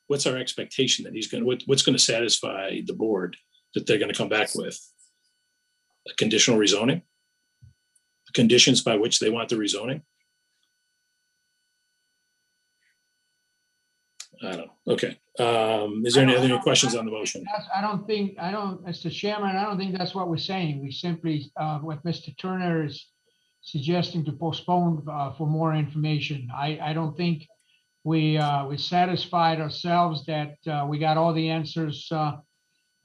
Speaker 1: What's our expectation that he's going to, what's going to satisfy the board that they're going to come back with? A conditional rezoning? The conditions by which they want the rezoning? I don't know. Okay. Is there any other questions on the motion?
Speaker 5: Mr. Chairman, I don't think that's what we're saying. We simply, what Mr. Turner is suggesting to postpone for more information. I don't think we satisfied ourselves that we got all the answers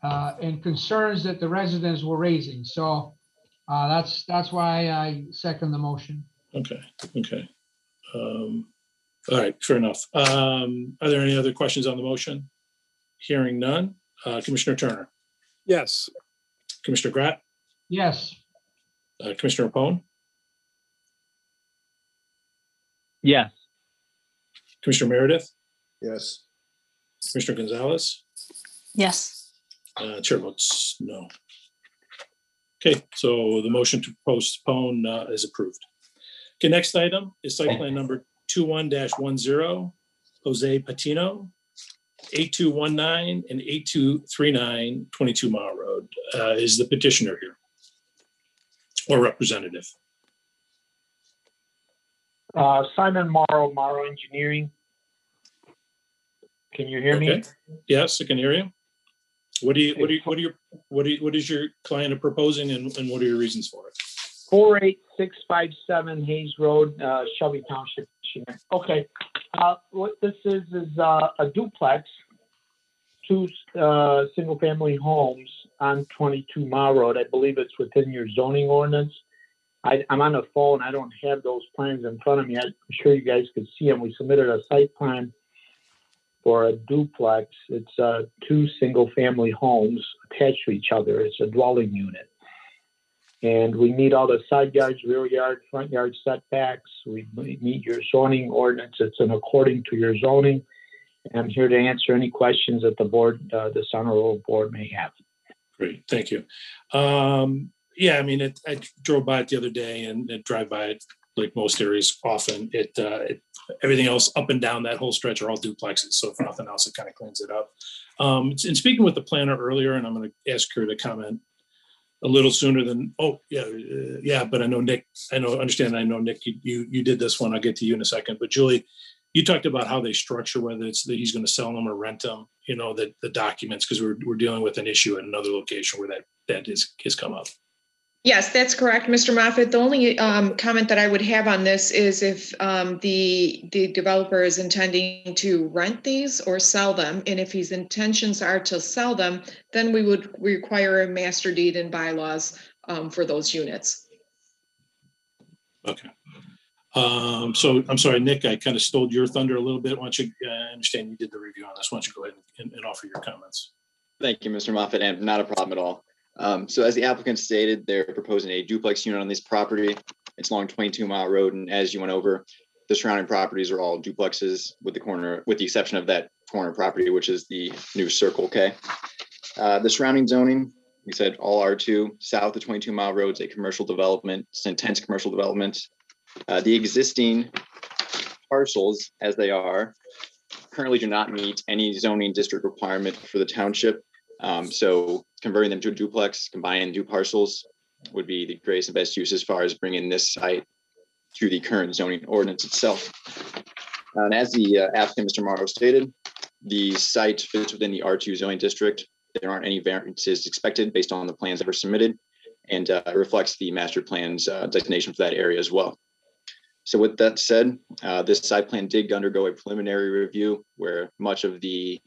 Speaker 5: and concerns that the residents were raising. So that's why I second the motion.
Speaker 1: Okay. Okay. All right, fair enough. Are there any other questions on the motion? Hearing none. Commissioner Turner?
Speaker 2: Yes.
Speaker 1: Commissioner Grant?
Speaker 5: Yes.
Speaker 1: Commissioner Rapone?
Speaker 4: Yes.
Speaker 1: Commissioner Meredith?
Speaker 3: Yes.
Speaker 1: Commissioner Gonzalez?
Speaker 23: Yes.
Speaker 1: Chair votes no. Okay, so the motion to postpone is approved. Okay, next item is site plan number 21-10, Jose Patino, 8219 and 8239 22 Mile Road. Is the petitioner here or representative?
Speaker 7: Simon Morrow Engineering. Can you hear me?
Speaker 1: Yes, I can hear you. What is your client proposing and what are your reasons for it?
Speaker 7: 48657 Hayes Road, Shelby Township. Okay. What this is a duplex, two single-family homes on 22 Mile Road. I believe it's within your zoning ordinance. I'm on the phone. I don't have those plans in front of me. I'm sure you guys could see them. We submitted a site plan for a duplex. It's two single-family homes attached to each other. It's a dwelling unit. And we meet all the side yards, rear yard, front yard setbacks. We meet your zoning ordinance. It's according to your zoning. And I'm here to answer any questions that the board, this honorable board may have.
Speaker 1: Great, thank you. Yeah, I mean, I drove by it the other day and drive by it like most areas often. Everything else up and down that whole stretch are all duplexes. So if nothing else, it kind of cleans it up. And speaking with the planner earlier, and I'm going to ask her to comment a little sooner than, but I know Nick, I know Nick, you did this one. I'll get to you in a second. But Julie, you talked about how they structure, whether it's that he's going to sell them or rent them, the documents, because we're dealing with an issue at another location where that has come up.
Speaker 9: Yes, that's correct, Mr. Moffett. The only comment that I would have on this is if the developer is intending to rent these or sell them, and if his intentions are to sell them, then we would require a master deed and bylaws for those units.
Speaker 1: Okay. So I'm sorry, Nick, I kind of stole your thunder a little bit. Why don't you, I understand you did the review on this. Why don't you go ahead and offer your comments?
Speaker 8: Thank you, Mr. Moffett, and not a problem at all. So as the applicant stated, they're proposing a duplex unit on this property. It's along 22 Mile Road, and as you went over, the surrounding properties are all duplexes with the exception of that corner property, which is the new Circle K. The surrounding zoning, we said all R2, south of 22 Mile Road is a commercial development. It's an intense commercial development. The existing parcels, as they are, currently do not meet any zoning district requirement for the township. So converting them to a duplex, combining two parcels would be the greatest and best use as far as bringing this site to the current zoning ordinance itself. And as the applicant, Mr. Morrow, stated, the site fits within the R2 zoning district. There aren't any variances expected based on the plans that were submitted, and it reflects the master plan's designation for that area as well. So with that said, this site plan did undergo a preliminary review where much of the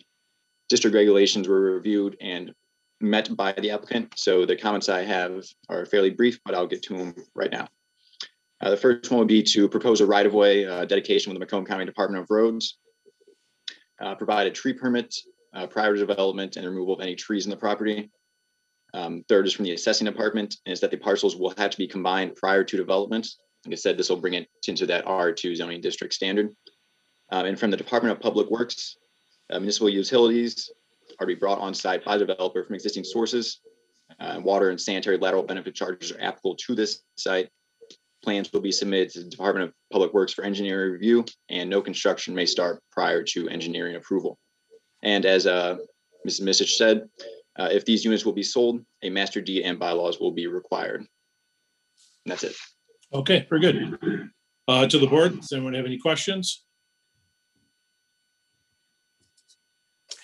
Speaker 8: district regulations were reviewed and met by the applicant. So the comments I have are fairly brief, but I'll get to them right now. The first one would be to propose a right-of-way dedication with the Macomb County Department of Roads, provide a tree permit prior to development and removal of any trees in the property. Third is from the assessing department, is that the parcels will have to be combined prior to development. Like I said, this will bring it into that R2 zoning district standard. And from the Department of Public Works, municipal utilities are to be brought on site by the developer from existing sources. Water and sanitary lateral benefit charges are applicable to this site. Plans will be submitted to the Department of Public Works for engineering review, and no construction may start prior to engineering approval. And as Mrs. Misich said, if these units will be sold, a master deed and bylaws will be required. And that's it.
Speaker 1: Okay, very good. To the board, does anyone have any questions?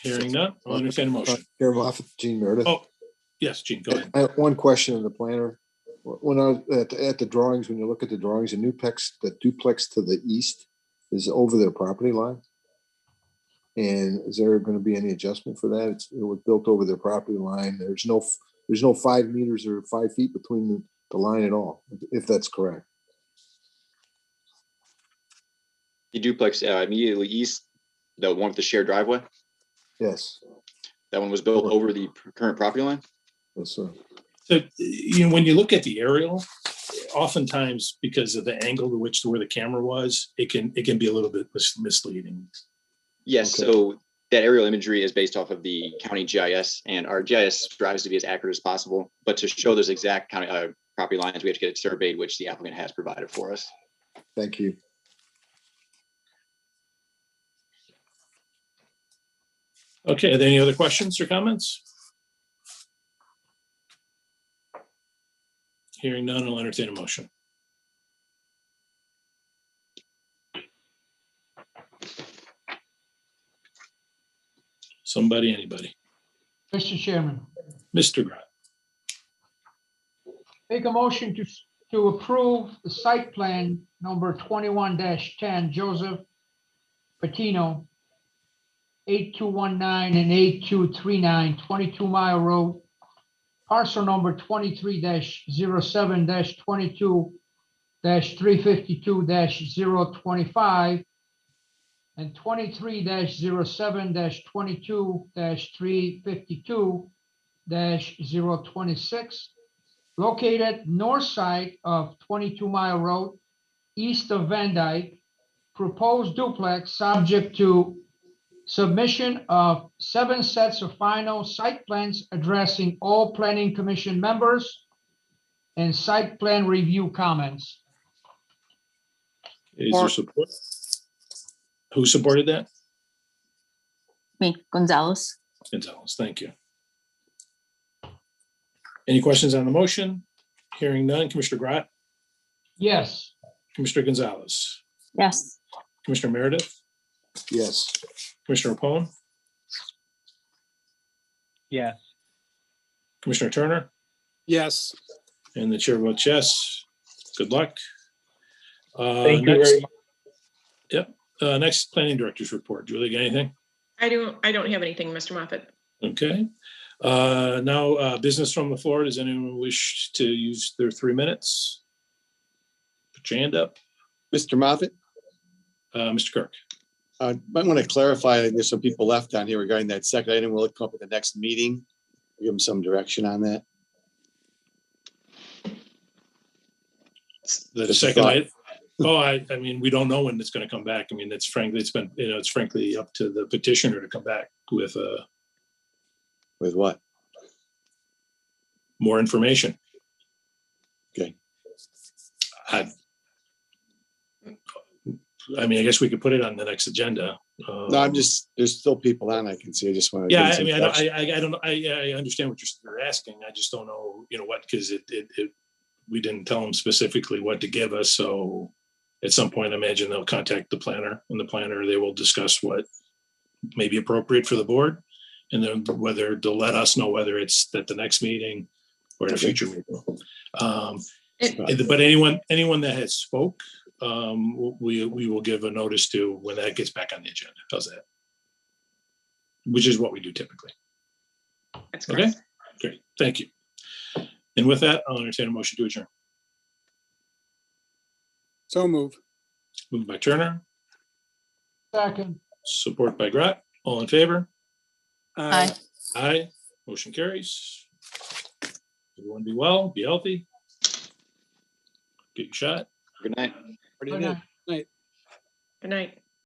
Speaker 1: Hearing none, I'll entertain a motion.
Speaker 3: Chair Moffett, Gene Meredith.
Speaker 1: Oh, yes, Gene, go ahead.
Speaker 3: I have one question of the planner. When I was at the drawings, when you look at the drawings, the duplex to the east is over their property line. And is there going to be any adjustment for that? It was built over their property line. There's no 5 meters or 5 feet between the line at all, if that's correct.
Speaker 8: The duplex immediately east, the one with the shared driveway?
Speaker 3: Yes.
Speaker 8: That one was built over the current property line?
Speaker 3: Yes, sir.
Speaker 1: So, when you look at the aerial, oftentimes because of the angle to where the camera was, it can be a little bit misleading.
Speaker 8: Yes,
Speaker 1: Okay.
Speaker 8: So that aerial imagery is based off of the county GIS, and our GIS strives to be as accurate as possible. But to show those exact county property lines, we have to get it surveyed, which the applicant has provided for us.
Speaker 3: Thank you.
Speaker 1: Okay, are there any other questions or comments? Hearing none, I'll entertain a motion. Somebody, anybody?
Speaker 5: Mr. Chairman,
Speaker 1: Mr. Grant.
Speaker 5: make a motion to approve the site plan number 21-10, Joseph Patino, 8219 and 8239, 22 Mile Road, parcel number 23-07-22-352-025 and 23-07-22-352-026, located north side of 22 Mile Road, east of Van Dyke, proposed duplex subject to submission of 7 sets of final site plans addressing all planning commission members and site plan review comments.
Speaker 1: Is there support? Who supported that?
Speaker 14: Me, Gonzalez.
Speaker 1: Gonzalez, thank you. Any questions on the motion? Hearing none, Commissioner Grant,
Speaker 5: Yes.
Speaker 1: Commissioner Gonzalez,
Speaker 14: Yes.
Speaker 1: Commissioner Meredith,
Speaker 3: Yes.
Speaker 1: Commissioner Pone,
Speaker 4: Yes.
Speaker 1: Commissioner Turner,
Speaker 2: Yes.
Speaker 1: and the chair votes yes. Good luck.
Speaker 7: Thank you
Speaker 1: Next-
Speaker 7: very much.
Speaker 1: Yep. Next, planning director's report. Julie, got anything?
Speaker 9: I don't have anything, Mr. Moffett.
Speaker 1: Okay. Now, business from the floor. Does anyone wish to use their 3 minutes? Put your hand up.
Speaker 6: Mr. Moffett,
Speaker 1: Mr. Kirk.
Speaker 6: might want to clarify, there's some people left on here regarding that second item. Will it come up at the next meeting? Give them some direction on that.
Speaker 1: The
Speaker 6: Just a
Speaker 1: second
Speaker 6: thought.
Speaker 1: item. Oh, I mean, we don't know when it's going to come back. I mean, it's frankly up to the petitioner to come back with
Speaker 6: what?
Speaker 1: More information.
Speaker 6: Okay.
Speaker 1: I mean, I guess we could put it on the next agenda.
Speaker 6: No, I'm just, there's still people on, I can see. I just want to.
Speaker 1: Yeah, I mean, I don't know. I understand what you're asking. I just don't know, what, because we didn't tell them specifically what to give us. So at some point, I imagine they'll contact the planner, and the planner, they will discuss what may be appropriate for the board. And then whether they'll let us know whether it's at the next meeting or at a future meeting. But anyone that has spoke, we will give a notice to when that gets back on the agenda. How's that? Which is what we do typically.
Speaker 9: That's
Speaker 1: okay. Great. Thank you. And with that, I'll entertain a motion to adjourn.
Speaker 2: So move.
Speaker 1: Moved by Turner,
Speaker 5: Second.
Speaker 1: support by Grant. All in favor?
Speaker 14: Aye.
Speaker 1: Aye. Motion carries. Everyone be well, be healthy. Get your shot.
Speaker 8: Good night.
Speaker 5: Good night.
Speaker 2: Night.
Speaker 9: Good night.